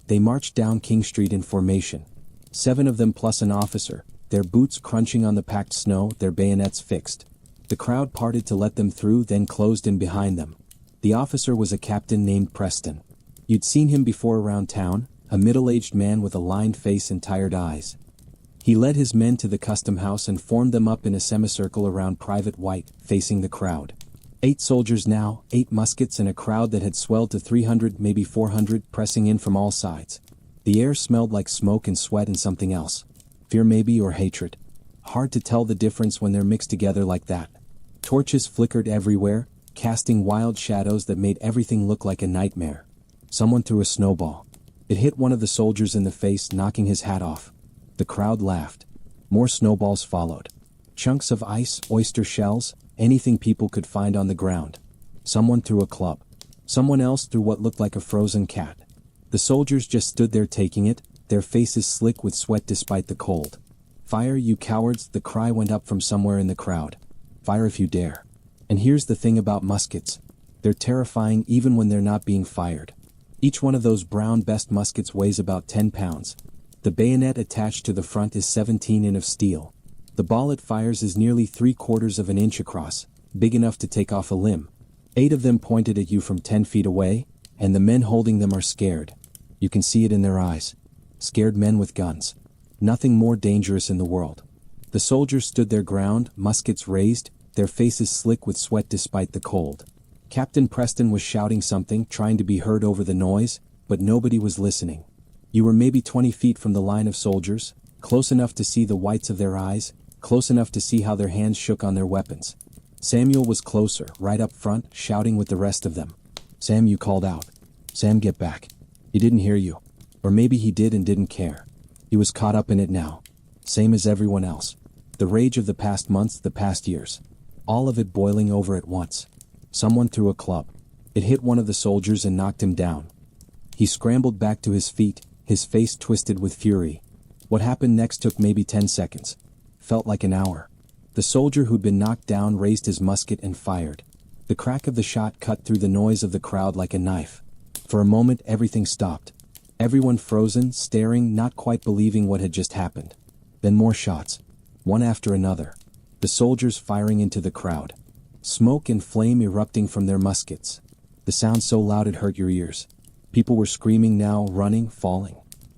They marched down King Street in formation. 7 of them plus an officer, their boots crunching on the packed snow, their bayonets fixed. The crowd parted to let them through, then closed in behind them. The officer was a captain named Preston. You'd seen him before around town, a middle-aged man with a lined face and tired eyes. He led his men to the custom house and formed them up in a semicircle around Private White, facing the crowd. 8 soldiers now, 8 muskets, and a crowd that had swelled to 300, maybe 400, pressing in from all sides. The air smelled like smoke and sweat and something else. Fear maybe or hatred. Hard to tell the difference when they're mixed together like that. Torches flickered everywhere, casting wild shadows that made everything look like a nightmare. Someone threw a snowball. It hit one of the soldiers in the face, knocking his hat off. The crowd laughed. More snowballs followed. Chunks of ice, oyster shells, anything people could find on the ground. Someone threw a club. Someone else threw what looked like a frozen cat. The soldiers just stood there taking it, their faces slick with sweat despite the cold. "Fire, you cowards," the cry went up from somewhere in the crowd. "Fire if you dare." And here's the thing about muskets. They're terrifying even when they're not being fired. Each one of those brown best muskets weighs about 10 pounds. The bayonet attached to the front is 17 in of steel. The ball it fires is nearly 3/4 of an inch across, big enough to take off a limb. 8 of them pointed at you from 10 feet away, and the men holding them are scared. You can see it in their eyes. Scared men with guns. Nothing more dangerous in the world. The soldiers stood their ground, muskets raised, their faces slick with sweat despite the cold. Captain Preston was shouting something, trying to be heard over the noise, but nobody was listening. You were maybe 20 feet from the line of soldiers, close enough to see the whites of their eyes, close enough to see how their hands shook on their weapons. Samuel was closer, right up front, shouting with the rest of them. "Sam," you called out. "Sam, get back." He didn't hear you. Or maybe he did and didn't care. He was caught up in it now. Same as everyone else. The rage of the past months, the past years. All of it boiling over at once. Someone threw a club. It hit one of the soldiers and knocked him down. He scrambled back to his feet, his face twisted with fury. What happened next took maybe 10 seconds. Felt like an hour. The soldier who'd been knocked down raised his musket and fired. The crack of the shot cut through the noise of the crowd like a knife. For a moment everything stopped. Everyone frozen, staring, not quite believing what had just happened. Then more shots. One after another. The soldiers firing into the crowd. Smoke and flame erupting from their muskets. The sound so loud it hurt your ears. People were screaming now, running, falling.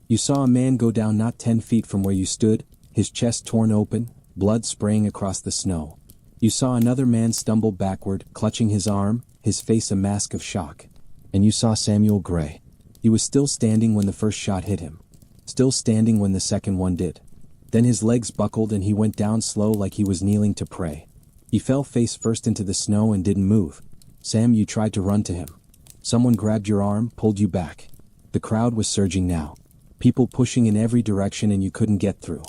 You saw a man go down not 10 feet from where you stood, his chest torn open, blood spraying across the snow. You saw another man stumble backward, clutching his arm, his face a mask of shock. And you saw Samuel Gray. He was still standing when the first shot hit him. Still standing when the second one did. Then his legs buckled and he went down slow like he was kneeling to pray. He fell face first into the snow and didn't move. Sam, you tried to run to him. Someone grabbed your arm, pulled you back. The crowd was surging now. People pushing in every direction and you couldn't get through.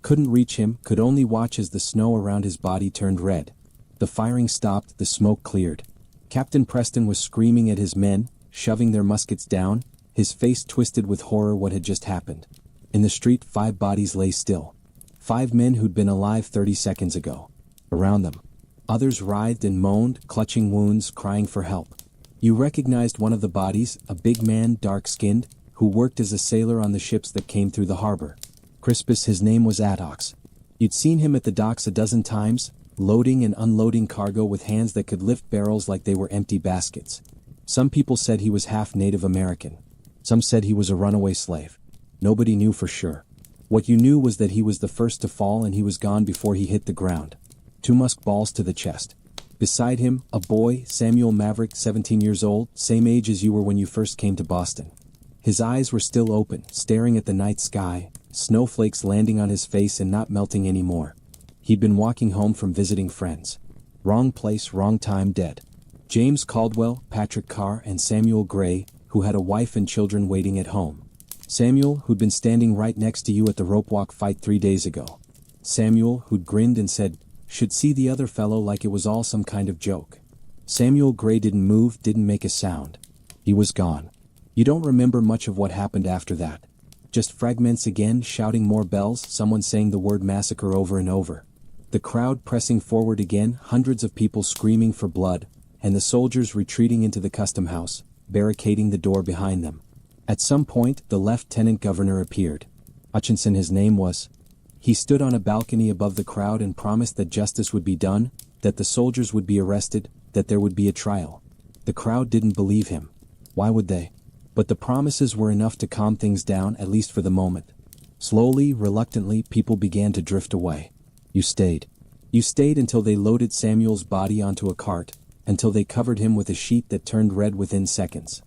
Couldn't reach him, could only watch as the snow around his body turned red. The firing stopped, the smoke cleared. Captain Preston was screaming at his men, shoving their muskets down, his face twisted with horror what had just happened. In the street 5 bodies lay still. 5 men who'd been alive 30 seconds ago. Around them. Others writhed and moaned, clutching wounds, crying for help. You recognized one of the bodies, a big man, dark-skinned, who worked as a sailor on the ships that came through the harbor. Crispus, his name was Atox. You'd seen him at the docks a dozen times, loading and unloading cargo with hands that could lift barrels like they were empty baskets. Some people said he was half Native American. Some said he was a runaway slave. Nobody knew for sure. What you knew was that he was the first to fall and he was gone before he hit the ground. 2 musk balls to the chest. Beside him, a boy, Samuel Maverick, 17 years old, same age as you were when you first came to Boston. His eyes were still open, staring at the night sky, snowflakes landing on his face and not melting anymore. He'd been walking home from visiting friends. Wrong place, wrong time, dead. James Caldwell, Patrick Carr, and Samuel Gray, who had a wife and children waiting at home. Samuel, who'd been standing right next to you at the rope walk fight 3 days ago. Samuel, who'd grinned and said, "Should see the other fellow," like it was all some kind of joke. Samuel Gray didn't move, didn't make a sound. He was gone. You don't remember much of what happened after that. Just fragments again, shouting more bells, someone saying the word massacre over and over. The crowd pressing forward again, hundreds of people screaming for blood, and the soldiers retreating into the custom house, barricading the door behind them. At some point, the lieutenant governor appeared. Hutchinson, his name was. He stood on a balcony above the crowd and promised that justice would be done, that the soldiers would be arrested, that there would be a trial. The crowd didn't believe him. Why would they? But the promises were enough to calm things down, at least for the moment. Slowly, reluctantly, people began to drift away. You stayed. You stayed until they loaded Samuel's body onto a cart, until they covered him with a sheet that turned red within seconds.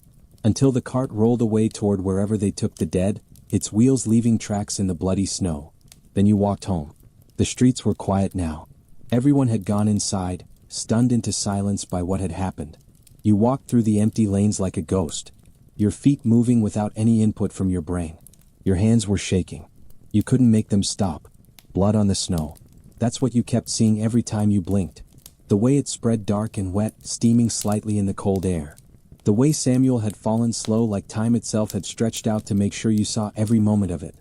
Until the cart rolled away toward wherever they took the dead, its wheels leaving tracks in the bloody snow. Then you walked home. The streets were quiet now. Everyone had gone inside, stunned into silence by what had happened. You walked through the empty lanes like a ghost, your feet moving without any input from your brain. Your hands were shaking. You couldn't make them stop. Blood on the snow. That's what you kept seeing every time you blinked. The way it spread dark and wet, steaming slightly in the cold air. The way Samuel had fallen slow, like time itself had stretched out to make sure you saw every moment of it.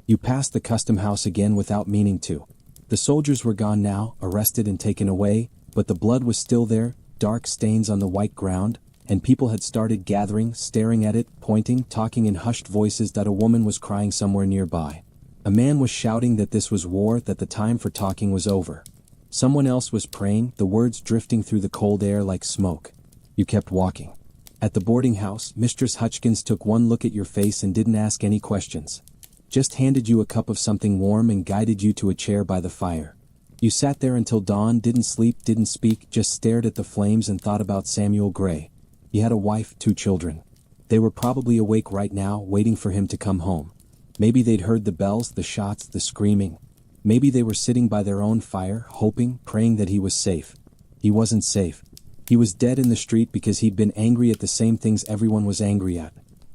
You passed the custom house again without meaning to. The soldiers were gone now, arrested and taken away, but the blood was still there, dark stains on the white ground, and people had started gathering, staring at it, pointing, talking in hushed voices that a woman was crying somewhere nearby. A man was shouting that this was war, that the time for talking was over. Someone else was praying, the words drifting through the cold air like smoke. You kept walking. At the boarding house, Mistress Hutchkins took one look at your face and didn't ask any questions. Just handed you a cup of something warm and guided you to a chair by the fire. You sat there until dawn, didn't sleep, didn't speak, just stared at the flames and thought about Samuel Gray. He had a wife, 2 children. They were probably awake right now, waiting for him to come home. Maybe they'd heard the bells, the shots, the screaming. Maybe they were sitting by their own fire, hoping, praying that he was safe. He wasn't safe. He was dead in the street because he'd been angry at the same things everyone was angry at.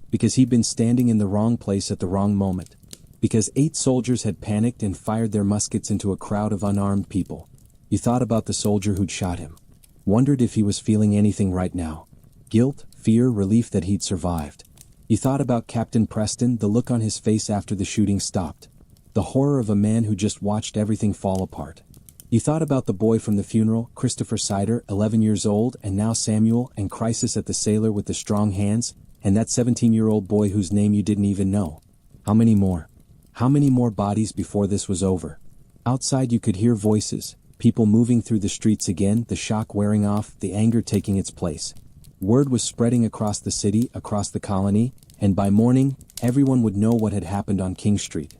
Because he'd been standing in the wrong place at the wrong moment. Because 8 soldiers had panicked and fired their muskets into a crowd of unarmed people. You thought about the soldier who'd shot him. Wondered if he was feeling anything right now. Guilt, fear, relief that he'd survived. You thought about Captain Preston, the look on his face after the shooting stopped. The horror of a man who just watched everything fall apart. You thought about the boy from the funeral, Christopher Sider, 11 years old, and now Samuel, and Crisis at the sailor with the strong hands, and that 17-year-old boy whose name you didn't even know. How many more? How many more bodies before this was over? Outside you could hear voices, people moving through the streets again, the shock wearing off, the anger taking its place. Word was spreading across the city, across the colony, and by morning, everyone would know what had happened on King Street.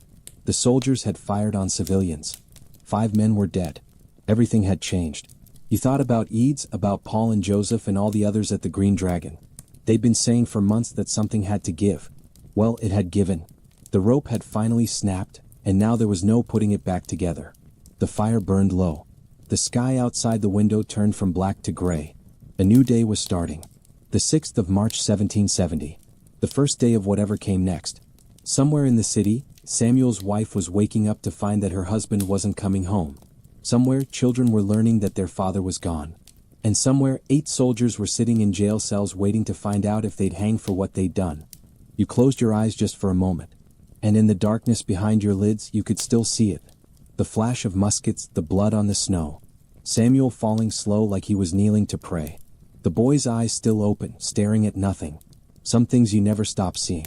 The soldiers had fired on civilians. 5 men were dead. Everything had changed. You thought about Eads, about Paul and Joseph and all the others at the Green Dragon. They'd been saying for months that something had to give. Well, it had given. The rope had finally snapped, and now there was no putting it back together. The fire burned low. The sky outside the window turned from black to gray. A new day was starting. The 6th of March 1770. The first day of whatever came next. Somewhere in the city, Samuel's wife was waking up to find that her husband wasn't coming home. Somewhere, children were learning that their father was gone. And somewhere, 8 soldiers were sitting in jail cells waiting to find out if they'd hang for what they'd done. You closed your eyes just for a moment. And in the darkness behind your lids, you could still see it. The flash of muskets, the blood on the snow. Samuel falling slow like he was kneeling to pray. The boy's eyes still open, staring at nothing. Some things you never stop seeing.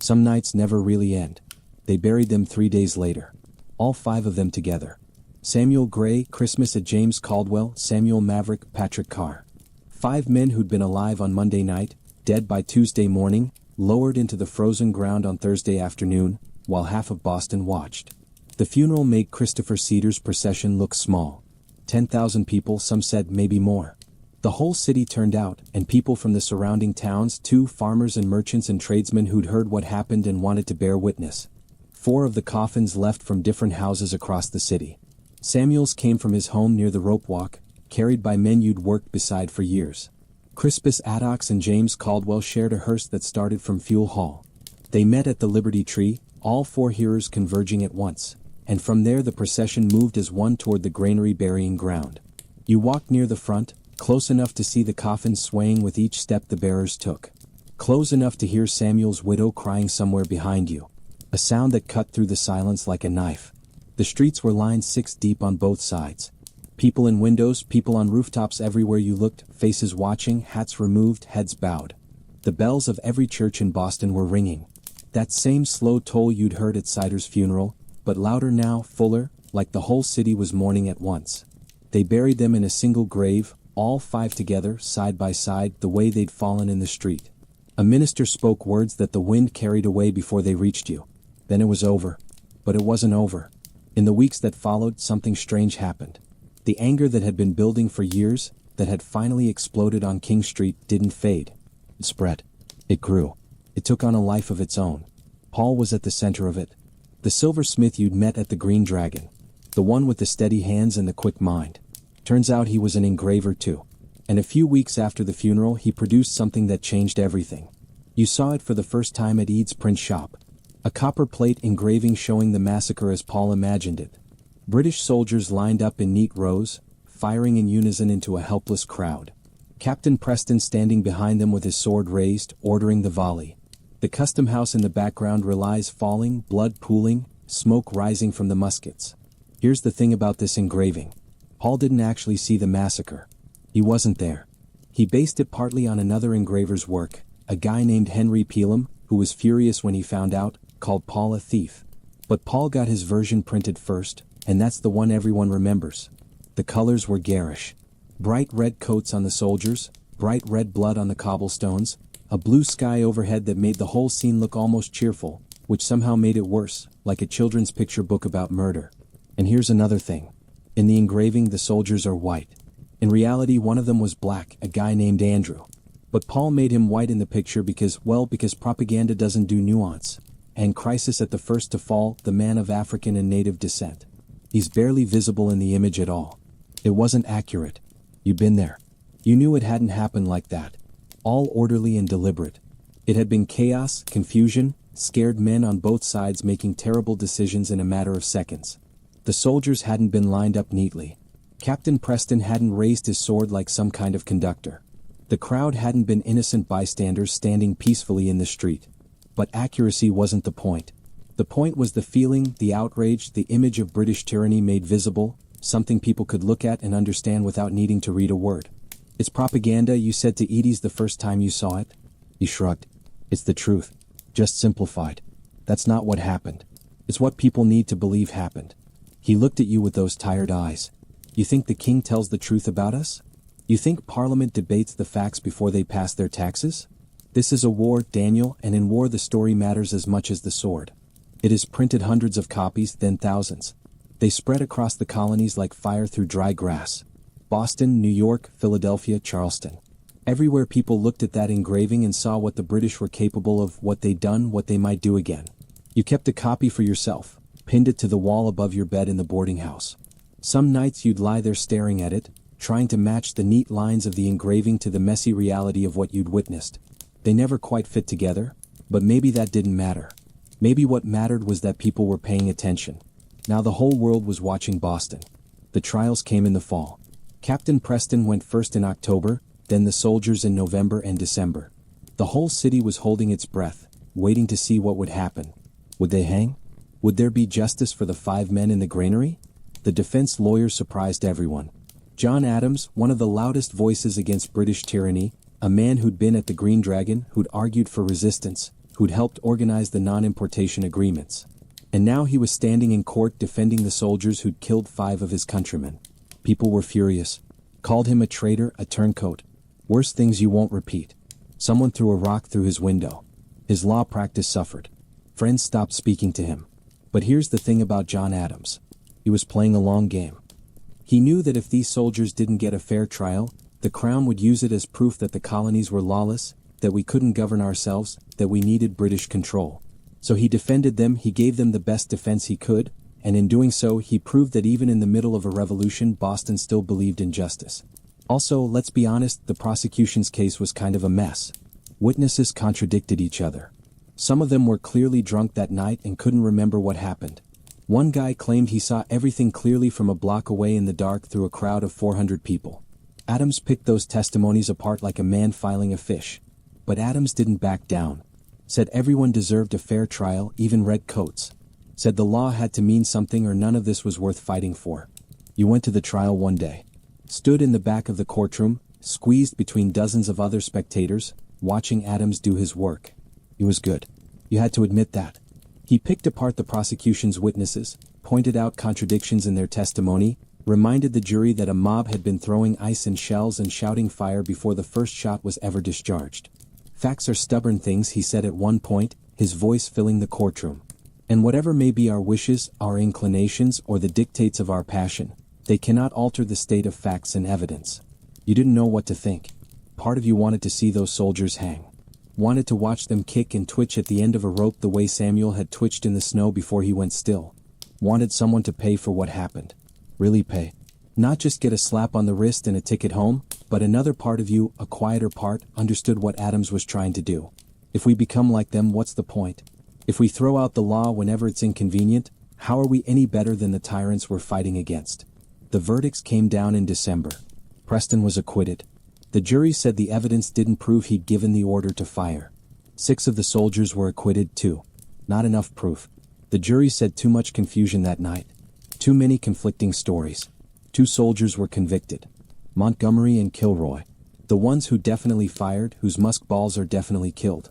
Some nights never really end. They buried them 3 days later. All 5 of them together. Samuel Gray, Christmas at James Caldwell, Samuel Maverick, Patrick Carr. 5 men who'd been alive on Monday night, dead by Tuesday morning, lowered into the frozen ground on Thursday afternoon, while half of Boston watched. The funeral made Christopher Cedars' procession look small. 10,000 people, some said maybe more. The whole city turned out, and people from the surrounding towns too, farmers and merchants and tradesmen who'd heard what happened and wanted to bear witness. 4 of the coffins left from different houses across the city. Samuel's came from his home near the rope walk, carried by men you'd worked beside for years. Crispus Attucks and James Caldwell shared a hearse that started from Fuel Hall. They met at the Liberty Tree, all 4 hearers converging at once, and from there the procession moved as one toward the granary burying ground. You walked near the front, close enough to see the coffins swaying with each step the bearers took. Close enough to hear Samuel's widow crying somewhere behind you. A sound that cut through the silence like a knife. The streets were lined 6 deep on both sides. People in windows, people on rooftops everywhere you looked, faces watching, hats removed, heads bowed. The bells of every church in Boston were ringing. That same slow toll you'd heard at Sider's funeral, but louder now, fuller, like the whole city was mourning at once. They buried them in a single grave, all 5 together, side by side, the way they'd fallen in the street. A minister spoke words that the wind carried away before they reached you. Then it was over. But it wasn't over. In the weeks that followed, something strange happened. The anger that had been building for years, that had finally exploded on King Street, didn't fade. It spread. It grew. It took on a life of its own. Paul was at the center of it. The silversmith you'd met at the Green Dragon. The one with the steady hands and the quick mind. Turns out he was an engraver too. And a few weeks after the funeral he produced something that changed everything. You saw it for the first time at Ede's print shop. A copper plate engraving showing the massacre as Paul imagined it. British soldiers lined up in neat rows, firing in unison into a helpless crowd. Captain Preston standing behind them with his sword raised, ordering the volley. The custom house in the background, relies falling, blood pooling, smoke rising from the muskets. Here's the thing about this engraving. Paul didn't actually see the massacre. He wasn't there. He based it partly on another engraver's work, a guy named Henry Peelham, who was furious when he found out, called Paul a thief. But Paul got his version printed first, and that's the one everyone remembers. The colors were garish. Bright red coats on the soldiers, bright red blood on the cobblestones, a blue sky overhead that made the whole scene look almost cheerful, which somehow made it worse, like a children's picture book about murder. And here's another thing. In the engraving the soldiers are white. In reality one of them was black, a guy named Andrew. But Paul made him white in the picture because propaganda doesn't do nuance. And Crisis at the first to fall, the man of African and native descent. He's barely visible in the image at all. It wasn't accurate. You'd been there. You knew it hadn't happened like that. All orderly and deliberate. It had been chaos, confusion, scared men on both sides making terrible decisions in a matter of seconds. The soldiers hadn't been lined up neatly. Captain Preston hadn't raised his sword like some kind of conductor. The crowd hadn't been innocent bystanders standing peacefully in the street. But accuracy wasn't the point. The point was the feeling, the outrage, the image of British tyranny made visible, something people could look at and understand without needing to read a word. It's propaganda, you said to Edie's the first time you saw it. He shrugged. It's the truth. Just simplified. That's not what happened. It's what people need to believe happened. He looked at you with those tired eyes. You think the king tells the truth about us? You think Parliament debates the facts before they pass their taxes? This is a war, Daniel, and in war the story matters as much as the sword. It is printed hundreds of copies, then thousands. They spread across the colonies like fire through dry grass. Boston, New York, Philadelphia, Charleston. Everywhere people looked at that engraving and saw what the British were capable of, what they'd done, what they might do again. You kept a copy for yourself, pinned it to the wall above your bed in the boarding house. Some nights you'd lie there staring at it, trying to match the neat lines of the engraving to the messy reality of what you'd witnessed. They never quite fit together, but maybe that didn't matter. Maybe what mattered was that people were paying attention. Now the whole world was watching Boston. The trials came in the fall. Captain Preston went first in October, then the soldiers in November and December. The whole city was holding its breath, waiting to see what would happen. Would they hang? Would there be justice for the 5 men in the granary? The defense lawyers surprised everyone. John Adams, one of the loudest voices against British tyranny, a man who'd been at the Green Dragon, who'd argued for resistance, who'd helped organize the non-importation agreements. And now he was standing in court defending the soldiers who'd killed 5 of his countrymen. People were furious. Called him a traitor, a turncoat. Worse things you won't repeat. Someone threw a rock through his window. His law practice suffered. Friends stopped speaking to him. But here's the thing about John Adams. He was playing a long game. He knew that if these soldiers didn't get a fair trial, the Crown would use it as proof that the colonies were lawless, that we couldn't govern ourselves, that we needed British control. So he defended them, he gave them the best defense he could, and in doing so he proved that even in the middle of a revolution Boston still believed in justice. Also, let's be honest, the prosecution's case was kind of a mess. Witnesses contradicted each other. Some of them were clearly drunk that night and couldn't remember what happened. One guy claimed he saw everything clearly from a block away in the dark through a crowd of 400 people. Adams picked those testimonies apart like a man filing a fish. But Adams didn't back down. Said everyone deserved a fair trial, even red coats. Said the law had to mean something or none of this was worth fighting for. You went to the trial one day. Stood in the back of the courtroom, squeezed between dozens of other spectators, watching Adams do his work. He was good. You had to admit that. He picked apart the prosecution's witnesses, pointed out contradictions in their testimony, reminded the jury that a mob had been throwing ice and shells and shouting fire before the first shot was ever discharged. Facts are stubborn things, he said at one point, his voice filling the courtroom. And whatever may be our wishes, our inclinations, or the dictates of our passion, they cannot alter the state of facts and evidence. You didn't know what to think. Part of you wanted to see those soldiers hang. Wanted to watch them kick and twitch at the end of a rope the way Samuel had twitched in the snow before he went still. Wanted someone to pay for what happened. Really pay. Not just get a slap on the wrist and a ticket home, but another part of you, a quieter part, understood what Adams was trying to do. If we become like them, what's the point? If we throw out the law whenever it's inconvenient, how are we any better than the tyrants we're fighting against? The verdicts came down in December. Preston was acquitted. The jury said the evidence didn't prove he'd given the order to fire. 6 of the soldiers were acquitted too. Not enough proof. The jury said too much confusion that night. Too many conflicting stories. 2 soldiers were convicted. Montgomery and Kilroy. The ones who definitely fired, whose musk balls are definitely killed.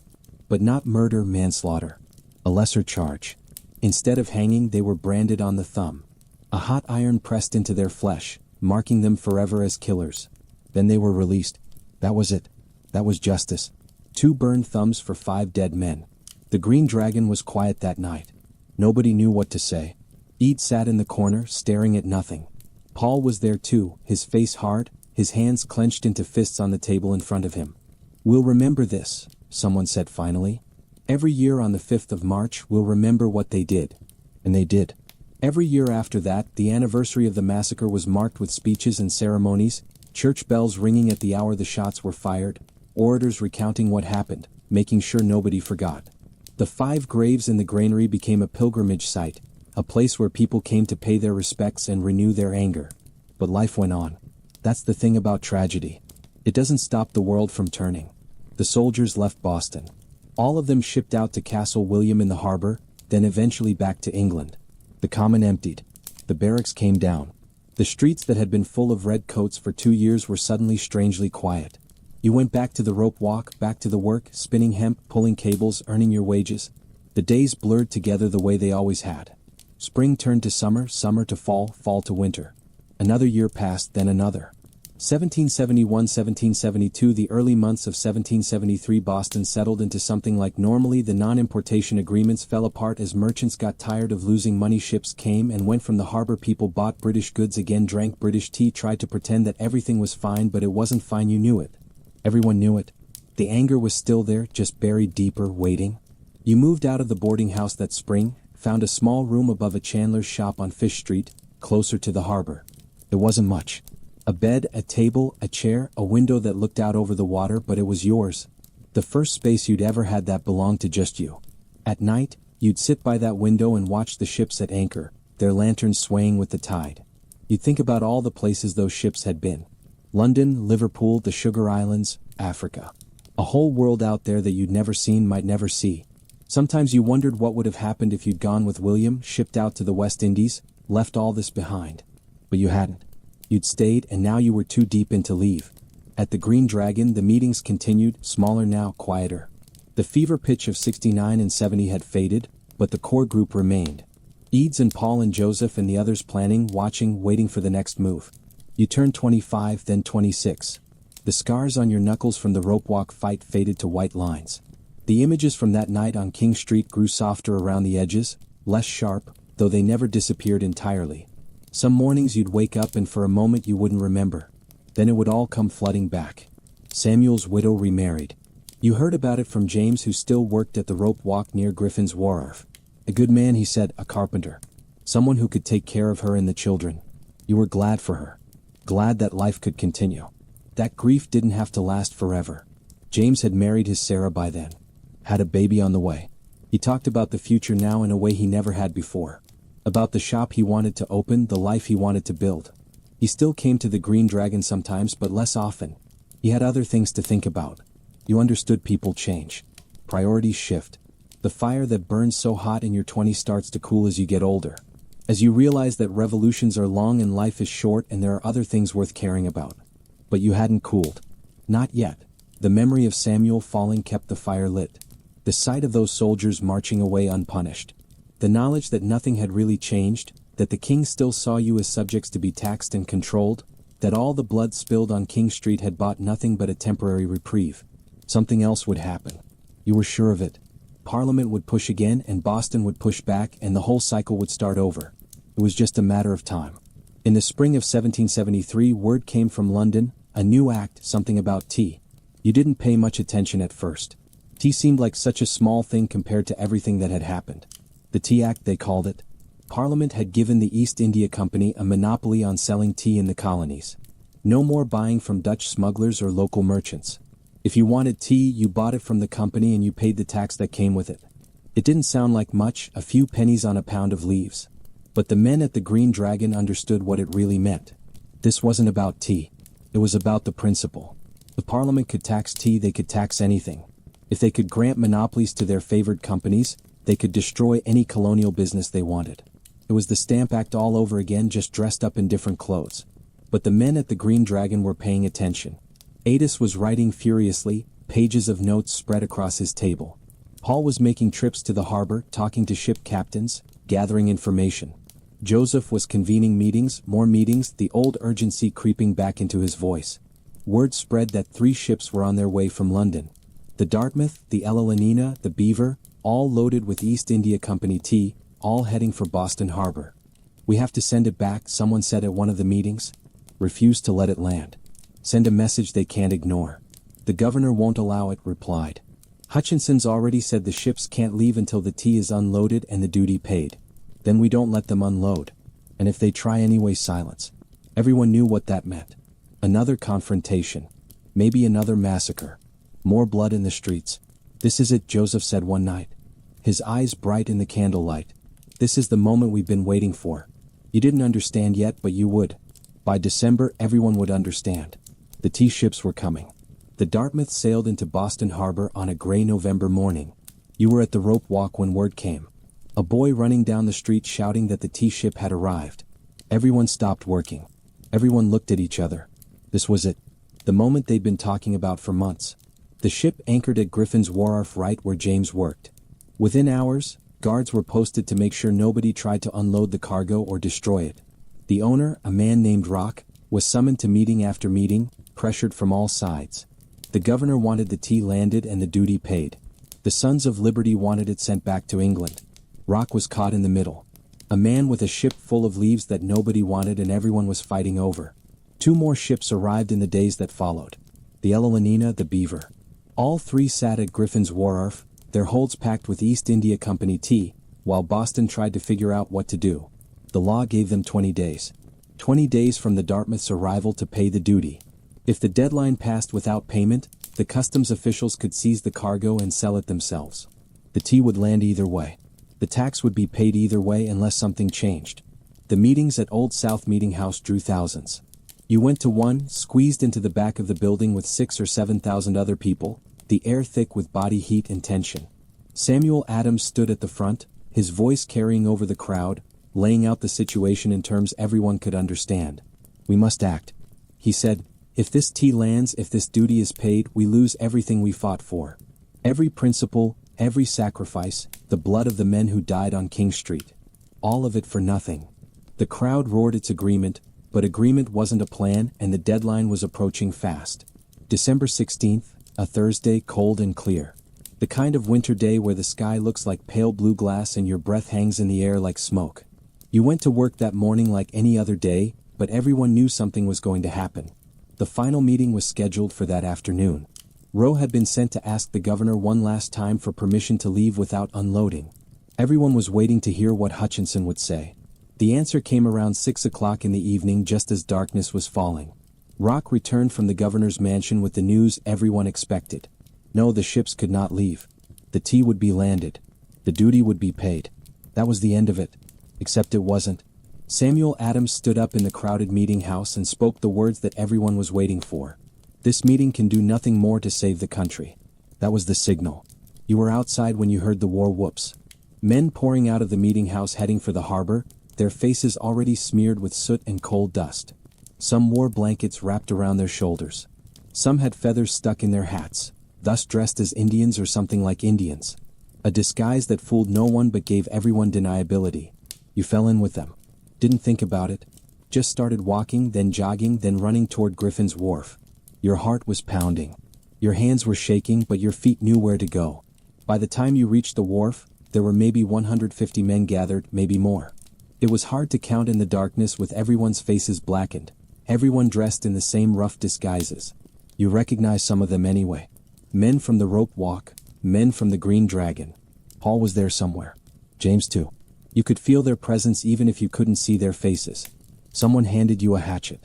But not murder, manslaughter. A lesser charge. Instead of hanging, they were branded on the thumb. A hot iron pressed into their flesh, marking them forever as killers. Then they were released. That was it. That was justice. 2 burned thumbs for 5 dead men. The Green Dragon was quiet that night. Nobody knew what to say. Ede sat in the corner, staring at nothing. Paul was there too, his face hard, his hands clenched into fists on the table in front of him. "We'll remember this," someone said finally. "Every year on the 5th of March, we'll remember what they did." And they did. Every year after that, the anniversary of the massacre was marked with speeches and ceremonies, church bells ringing at the hour the shots were fired, orators recounting what happened, making sure nobody forgot. The 5 graves in the granary became a pilgrimage site, a place where people came to pay their respects and renew their anger. But life went on. That's the thing about tragedy. It doesn't stop the world from turning. The soldiers left Boston. All of them shipped out to Castle William in the harbor, then eventually back to England. The common emptied. The barracks came down. The streets that had been full of red coats for 2 years were suddenly strangely quiet. You went back to the rope walk, back to the work, spinning hemp, pulling cables, earning your wages. The days blurred together the way they always had. Spring turned to summer, summer to fall, fall to winter. Another year passed, then another. 1771, 1772, the early months of 1773, Boston settled into something like normally. The non-importation agreements fell apart as merchants got tired of losing money. Ships came and went from the harbor. People bought British goods again, drank British tea, tried to pretend that everything was fine, but it wasn't fine. You knew it. Everyone knew it. The anger was still there, just buried deeper, waiting. You moved out of the boarding house that spring, found a small room above a chandler's shop on Fish Street, closer to the harbor. There wasn't much. A bed, a table, a chair, a window that looked out over the water, but it was yours. The first space you'd ever had that belonged to just you. At night, you'd sit by that window and watch the ships at anchor, their lanterns swaying with the tide. You'd think about all the places those ships had been. London, Liverpool, the Sugar Islands, Africa. A whole world out there that you'd never seen, might never see. Sometimes you wondered what would have happened if you'd gone with William, shipped out to the West Indies, left all this behind. But you hadn't. You'd stayed and now you were too deep in to leave. At the Green Dragon the meetings continued, smaller now, quieter. The fever pitch of 69 and 70 had faded, but the core group remained. Eads and Paul and Joseph and the others planning, watching, waiting for the next move. You turned 25, then 26. The scars on your knuckles from the rope walk fight faded to white lines. The images from that night on King Street grew softer around the edges, less sharp, though they never disappeared entirely. Some mornings you'd wake up and for a moment you wouldn't remember. Then it would all come flooding back. Samuel's widow remarried. You heard about it from James, who still worked at the rope walk near Griffin's Wharf. A good man, he said, a carpenter. Someone who could take care of her and the children. You were glad for her. Glad that life could continue. That grief didn't have to last forever. James had married his Sarah by then. Had a baby on the way. He talked about the future now in a way he never had before. About the shop he wanted to open, the life he wanted to build. He still came to the Green Dragon sometimes, but less often. He had other things to think about. You understood people change. Priorities shift. The fire that burns so hot in your 20s starts to cool as you get older. As you realize that revolutions are long and life is short and there are other things worth caring about. But you hadn't cooled. Not yet. The memory of Samuel falling kept the fire lit. The sight of those soldiers marching away unpunished. The knowledge that nothing had really changed, that the king still saw you as subjects to be taxed and controlled, that all the blood spilled on King Street had bought nothing but a temporary reprieve. Something else would happen. You were sure of it. Parliament would push again and Boston would push back and the whole cycle would start over. It was just a matter of time. In the spring of 1773 word came from London, a new act, something about tea. You didn't pay much attention at first. Tea seemed like such a small thing compared to everything that had happened. The Tea Act, they called it. Parliament had given the East India Company a monopoly on selling tea in the colonies. No more buying from Dutch smugglers or local merchants. If you wanted tea, you bought it from the company and you paid the tax that came with it. It didn't sound like much, a few pennies on a pound of leaves. But the men at the Green Dragon understood what it really meant. This wasn't about tea. It was about the principle. If Parliament could tax tea, they could tax anything. If they could grant monopolies to their favored companies, they could destroy any colonial business they wanted. It was the Stamp Act all over again, just dressed up in different clothes. But the men at the Green Dragon were paying attention. Adis was writing furiously, pages of notes spread across his table. Paul was making trips to the harbor, talking to ship captains, gathering information. Joseph was convening meetings, more meetings, the old urgency creeping back into his voice. Word spread that 3 ships were on their way from London. The Dartmouth, the Ella Lenina, the Beaver, all loaded with East India Company tea, all heading for Boston Harbor. We have to send it back, someone said at one of the meetings. Refuse to let it land. Send a message they can't ignore. The governor won't allow it, replied. Hutchinson's already said the ships can't leave until the tea is unloaded and the duty paid. Then we don't let them unload. And if they try anyway, silence. Everyone knew what that meant. Another confrontation. Maybe another massacre. More blood in the streets. This is it, Joseph said one night. His eyes bright in the candlelight. This is the moment we've been waiting for. You didn't understand yet, but you would. By December, everyone would understand. The tea ships were coming. The Dartmouth sailed into Boston Harbor on a gray November morning. You were at the rope walk when word came. A boy running down the street shouting that the tea ship had arrived. Everyone stopped working. Everyone looked at each other. This was it. The moment they'd been talking about for months. The ship anchored at Griffin's Wharf, right where James worked. Within hours, guards were posted to make sure nobody tried to unload the cargo or destroy it. The owner, a man named Rock, was summoned to meeting after meeting, pressured from all sides. The governor wanted the tea landed and the duty paid. The Sons of Liberty wanted it sent back to England. Rock was caught in the middle. A man with a ship full of leaves that nobody wanted and everyone was fighting over. 2 more ships arrived in the days that followed. The Ella Lenina, the Beaver. All 3 sat at Griffin's Wharf, their holds packed with East India Company tea, while Boston tried to figure out what to do. The law gave them 20 days. 20 days from the Dartmouth's arrival to pay the duty. If the deadline passed without payment, the customs officials could seize the cargo and sell it themselves. The tea would land either way. The tax would be paid either way unless something changed. The meetings at Old South Meeting House drew thousands. You went to one, squeezed into the back of the building with 6,000 or 7,000 other people, the air thick with body heat and tension. Samuel Adams stood at the front, his voice carrying over the crowd, laying out the situation in terms everyone could understand. We must act. He said, if this tea lands, if this duty is paid, we lose everything we fought for. Every principle, every sacrifice, the blood of the men who died on King Street. All of it for nothing. The crowd roared its agreement, but agreement wasn't a plan and the deadline was approaching fast. December 16th, a Thursday, cold and clear. The kind of winter day where the sky looks like pale blue glass and your breath hangs in the air like smoke. You went to work that morning like any other day, but everyone knew something was going to happen. The final meeting was scheduled for that afternoon. Rowe had been sent to ask the governor one last time for permission to leave without unloading. Everyone was waiting to hear what Hutchinson would say. The answer came around 6 o'clock in the evening just as darkness was falling. Rock returned from the governor's mansion with the news everyone expected. No, the ships could not leave. The tea would be landed. The duty would be paid. That was the end of it. Except it wasn't. Samuel Adams stood up in the crowded meeting house and spoke the words that everyone was waiting for. This meeting can do nothing more to save the country. That was the signal. You were outside when you heard the war whoops. Men pouring out of the meeting house heading for the harbor, their faces already smeared with soot and coal dust. Some wore blankets wrapped around their shoulders. Some had feathers stuck in their hats, thus dressed as Indians or something like Indians. A disguise that fooled no one but gave everyone deniability. You fell in with them. Didn't think about it. Just started walking, then jogging, then running toward Griffin's Wharf. Your heart was pounding. Your hands were shaking, but your feet knew where to go. By the time you reached the wharf, there were maybe 150 men gathered, maybe more. It was hard to count in the darkness with everyone's faces blackened. Everyone dressed in the same rough disguises. You recognized some of them anyway. Men from the Rope Walk, men from the Green Dragon. Paul was there somewhere. James too. You could feel their presence even if you couldn't see their faces. Someone handed you a hatchet.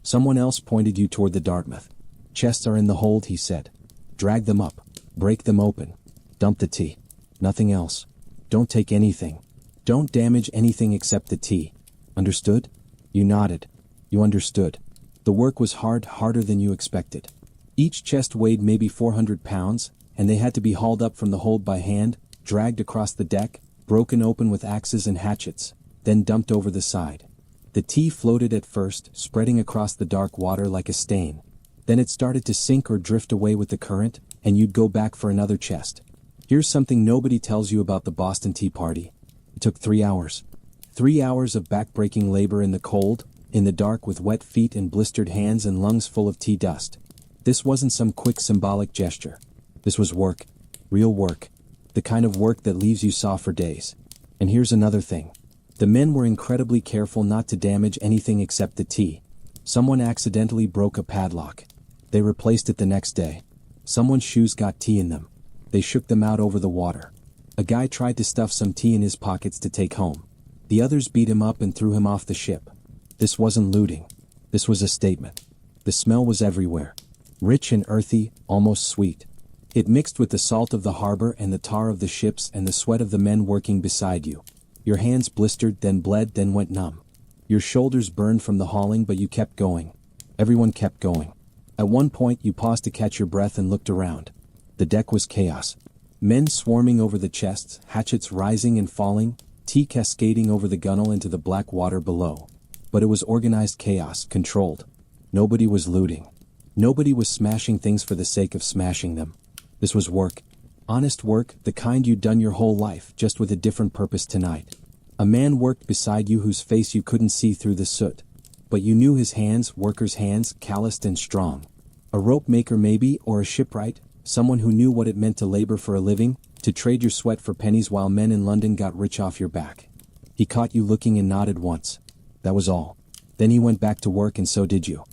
Someone else pointed you toward the Dartmouth. Chests are in the hold, he said. Drag them up. Break them open. Dump the tea. Nothing else. Don't take anything. Don't damage anything except the tea. Understood? You nodded. You understood. The work was hard, harder than you expected. Each chest weighed maybe 400 pounds, and they had to be hauled up from the hold by hand, dragged across the deck, broken open with axes and hatchets, then dumped over the side. The tea floated at first, spreading across the dark water like a stain. Then it started to sink or drift away with the current, and you'd go back for another chest. Here's something nobody tells you about the Boston Tea Party. It took 3 hours. 3 hours of back-breaking labor in the cold, in the dark with wet feet and blistered hands and lungs full of tea dust. This wasn't some quick symbolic gesture. This was work. Real work. The kind of work that leaves you sore for days. And here's another thing. The men were incredibly careful not to damage anything except the tea. Someone accidentally broke a padlock. They replaced it the next day. Someone's shoes got tea in them. They shook them out over the water. A guy tried to stuff some tea in his pockets to take home. The others beat him up and threw him off the ship. This wasn't looting. This was a statement. The smell was everywhere. Rich and earthy, almost sweet. It mixed with the salt of the harbor and the tar of the ships and the sweat of the men working beside you. Your hands blistered, then bled, then went numb. Your shoulders burned from the hauling, but you kept going. Everyone kept going. At one point you paused to catch your breath and looked around. The deck was chaos. Men swarming over the chests, hatchets rising and falling, tea cascading over the gunwale into the black water below. But it was organized chaos, controlled. Nobody was looting. Nobody was smashing things for the sake of smashing them. This was work. Honest work, the kind you'd done your whole life, just with a different purpose tonight. A man worked beside you whose face you couldn't see through the soot. But you knew his hands, workers' hands, calloused and strong. A rope maker maybe, or a shipwright, someone who knew what it meant to labor for a living, to trade your sweat for pennies while men in London got rich off your back. He caught you looking and nodded once. That was all. Then he went back to work and so did you.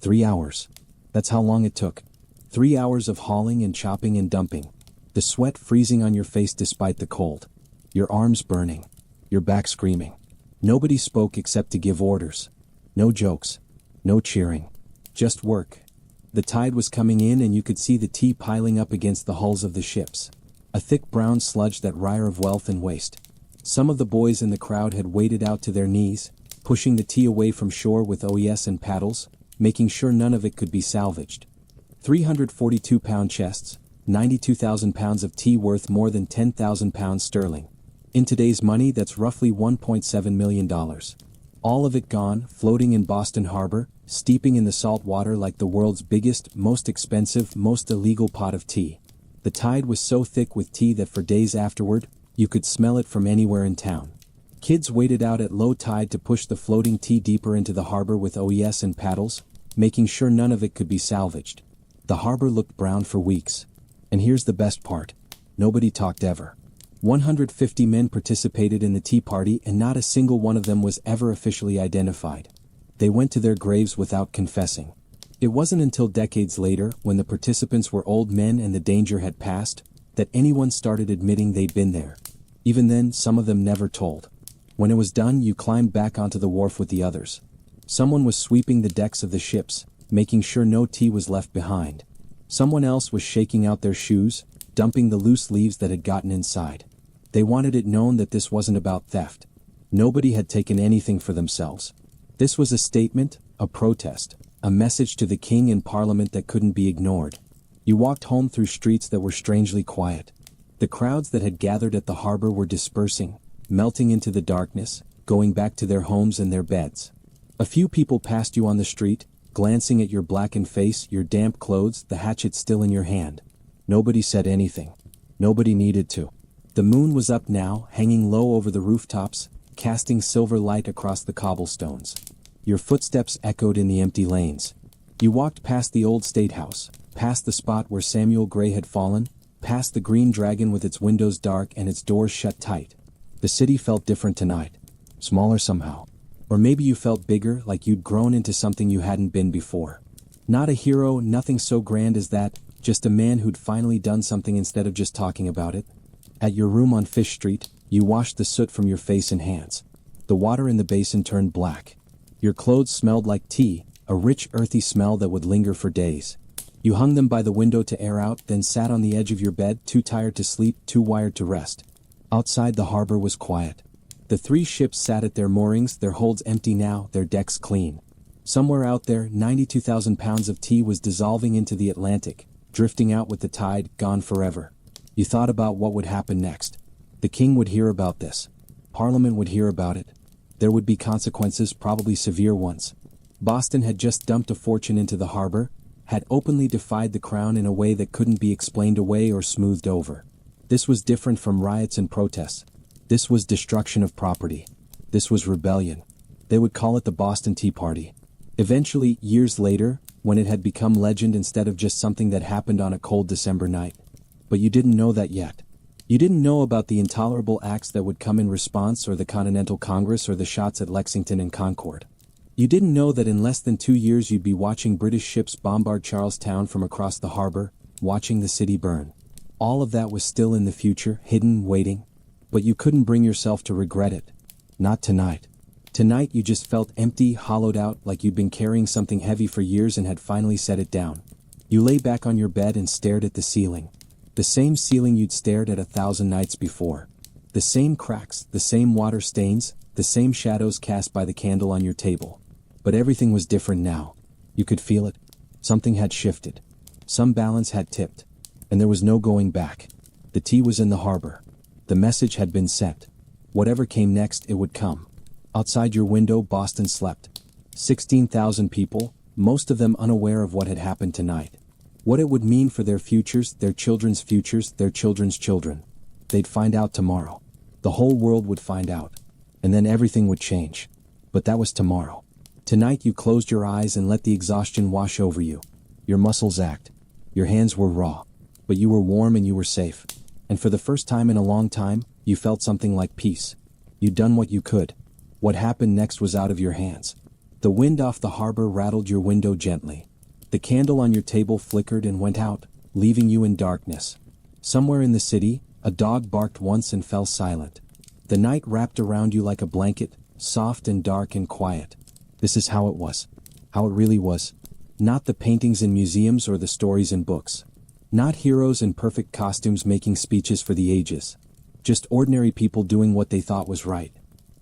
3 hours. That's how long it took. 3 hours of hauling and chopping and dumping. The sweat freezing on your face despite the cold. Your arms burning. Your back screaming. Nobody spoke except to give orders. No jokes. No cheering. Just work. The tide was coming in and you could see the tea piling up against the hulls of the ships. A thick brown sludge, that wire of wealth and waste. Some of the boys in the crowd had waded out to their knees, pushing the tea away from shore with OES and paddles, making sure none of it could be salvaged. 342-pound chests, 92,000 pounds of tea worth more than 10,000 pounds sterling. In today's money, that's roughly $1.7 million. All of it gone, floating in Boston Harbor, steeping in the salt water like the world's biggest, most expensive, most illegal pot of tea. The tide was so thick with tea that for days afterward, you could smell it from anywhere in town. Kids waited out at low tide to push the floating tea deeper into the harbor with OES and paddles, making sure none of it could be salvaged. The harbor looked brown for weeks. And here's the best part. Nobody talked ever. 150 men participated in the tea party and not a single one of them was ever officially identified. They went to their graves without confessing. It wasn't until decades later, when the participants were old men and the danger had passed, that anyone started admitting they'd been there. Even then, some of them never told. When it was done, you climbed back onto the wharf with the others. Someone was sweeping the decks of the ships, making sure no tea was left behind. Someone else was shaking out their shoes, dumping the loose leaves that had gotten inside. They wanted it known that this wasn't about theft. Nobody had taken anything for themselves. This was a statement, a protest, a message to the king and parliament that couldn't be ignored. You walked home through streets that were strangely quiet. The crowds that had gathered at the harbor were dispersing, melting into the darkness, going back to their homes and their beds. A few people passed you on the street, glancing at your blackened face, your damp clothes, the hatchet still in your hand. Nobody said anything. Nobody needed to. The moon was up now, hanging low over the rooftops, casting silver light across the cobblestones. Your footsteps echoed in the empty lanes. You walked past the old state house, past the spot where Samuel Gray had fallen, past the Green Dragon with its windows dark and its doors shut tight. The city felt different tonight. Smaller somehow. Or maybe you felt bigger, like you'd grown into something you hadn't been before. Not a hero, nothing so grand as that, just a man who'd finally done something instead of just talking about it. At your room on Fish Street, you washed the soot from your face and hands. The water in the basin turned black. Your clothes smelled like tea, a rich earthy smell that would linger for days. You hung them by the window to air out, then sat on the edge of your bed, too tired to sleep, too wired to rest. Outside the harbor was quiet. The 3 ships sat at their moorings, their holds empty now, their decks clean. Somewhere out there, 92,000 pounds of tea was dissolving into the Atlantic, drifting out with the tide, gone forever. You thought about what would happen next. The king would hear about this. Parliament would hear about it. There would be consequences, probably severe ones. Boston had just dumped a fortune into the harbor, had openly defied the crown in a way that couldn't be explained away or smoothed over. This was different from riots and protests. This was destruction of property. This was rebellion. They would call it the Boston Tea Party. Eventually, years later, when it had become legend instead of just something that happened on a cold December night. But you didn't know that yet. You didn't know about the intolerable acts that would come in response, or the Continental Congress, or the shots at Lexington and Concord. You didn't know that in less than 2 years you'd be watching British ships bombard Charlestown from across the harbor, watching the city burn. All of that was still in the future, hidden, waiting. But you couldn't bring yourself to regret it. Not tonight. Tonight you just felt empty, hollowed out, like you'd been carrying something heavy for years and had finally set it down. You lay back on your bed and stared at the ceiling. The same ceiling you'd stared at 1,000 nights before. The same cracks, the same water stains, the same shadows cast by the candle on your table. But everything was different now. You could feel it. Something had shifted. Some balance had tipped. And there was no going back. The tea was in the harbor. The message had been sent. Whatever came next, it would come. Outside your window, Boston slept. 16,000 people, most of them unaware of what had happened tonight. What it would mean for their futures, their children's futures, their children's children. They'd find out tomorrow. The whole world would find out. And then everything would change. But that was tomorrow. Tonight you closed your eyes and let the exhaustion wash over you. Your muscles ached. Your hands were raw. But you were warm and you were safe. And for the first time in a long time, you felt something like peace. You'd done what you could. What happened next was out of your hands. The wind off the harbor rattled your window gently. The candle on your table flickered and went out, leaving you in darkness. Somewhere in the city, a dog barked once and fell silent. The night wrapped around you like a blanket, soft and dark and quiet. This is how it was. How it really was. Not the paintings in museums or the stories in books. Not heroes in perfect costumes making speeches for the ages. Just ordinary people doing what they thought was right.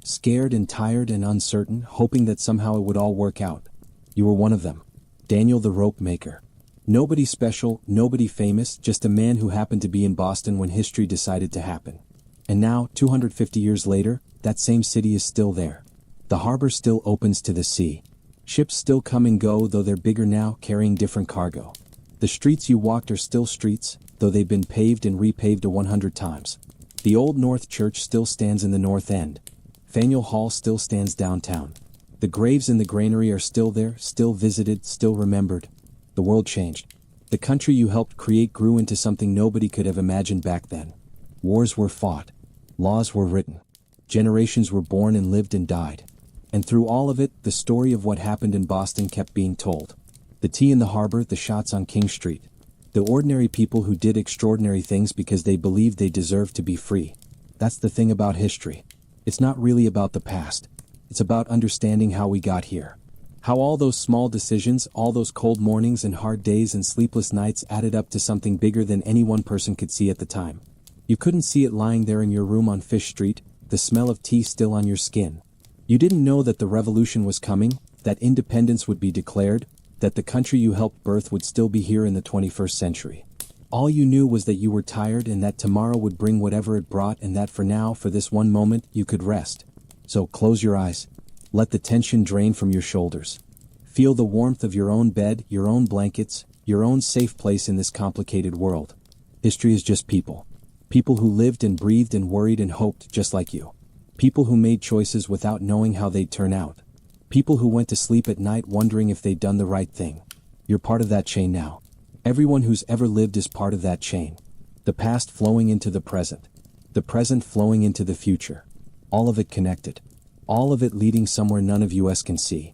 Scared and tired and uncertain, hoping that somehow it would all work out. You were one of them. Daniel the rope maker. Nobody special, nobody famous, just a man who happened to be in Boston when history decided to happen. And now, 250 years later, that same city is still there. The harbor still opens to the sea. Ships still come and go, though they're bigger now, carrying different cargo. The streets you walked are still streets, though they've been paved and repaved 100 times. The Old North Church still stands in the North End. Faneuil Hall still stands downtown. The graves in the granary are still there, still visited, still remembered. The world changed. The country you helped create grew into something nobody could have imagined back then. Wars were fought. Laws were written. Generations were born and lived and died. And through all of it, the story of what happened in Boston kept being told. The tea in the harbor, the shots on King Street. The ordinary people who did extraordinary things because they believed they deserved to be free. That's the thing about history. It's not really about the past. It's about understanding how we got here. How all those small decisions, all those cold mornings and hard days and sleepless nights added up to something bigger than any one person could see at the time. You couldn't see it lying there in your room on Fish Street, the smell of tea still on your skin. You didn't know that the revolution was coming, that independence would be declared, that the country you helped birth would still be here in the 21st century. All you knew was that you were tired and that tomorrow would bring whatever it brought, and that for now, for this one moment, you could rest. So close your eyes. Let the tension drain from your shoulders. Feel the warmth of your own bed, your own blankets, your own safe place in this complicated world. History is just people. People who lived and breathed and worried and hoped just like you. People who made choices without knowing how they'd turn out. People who went to sleep at night wondering if they'd done the right thing. You're part of that chain now. Everyone who's ever lived is part of that chain. The past flowing into the present. The present flowing into the future. All of it connected. All of it leading somewhere none of us can see.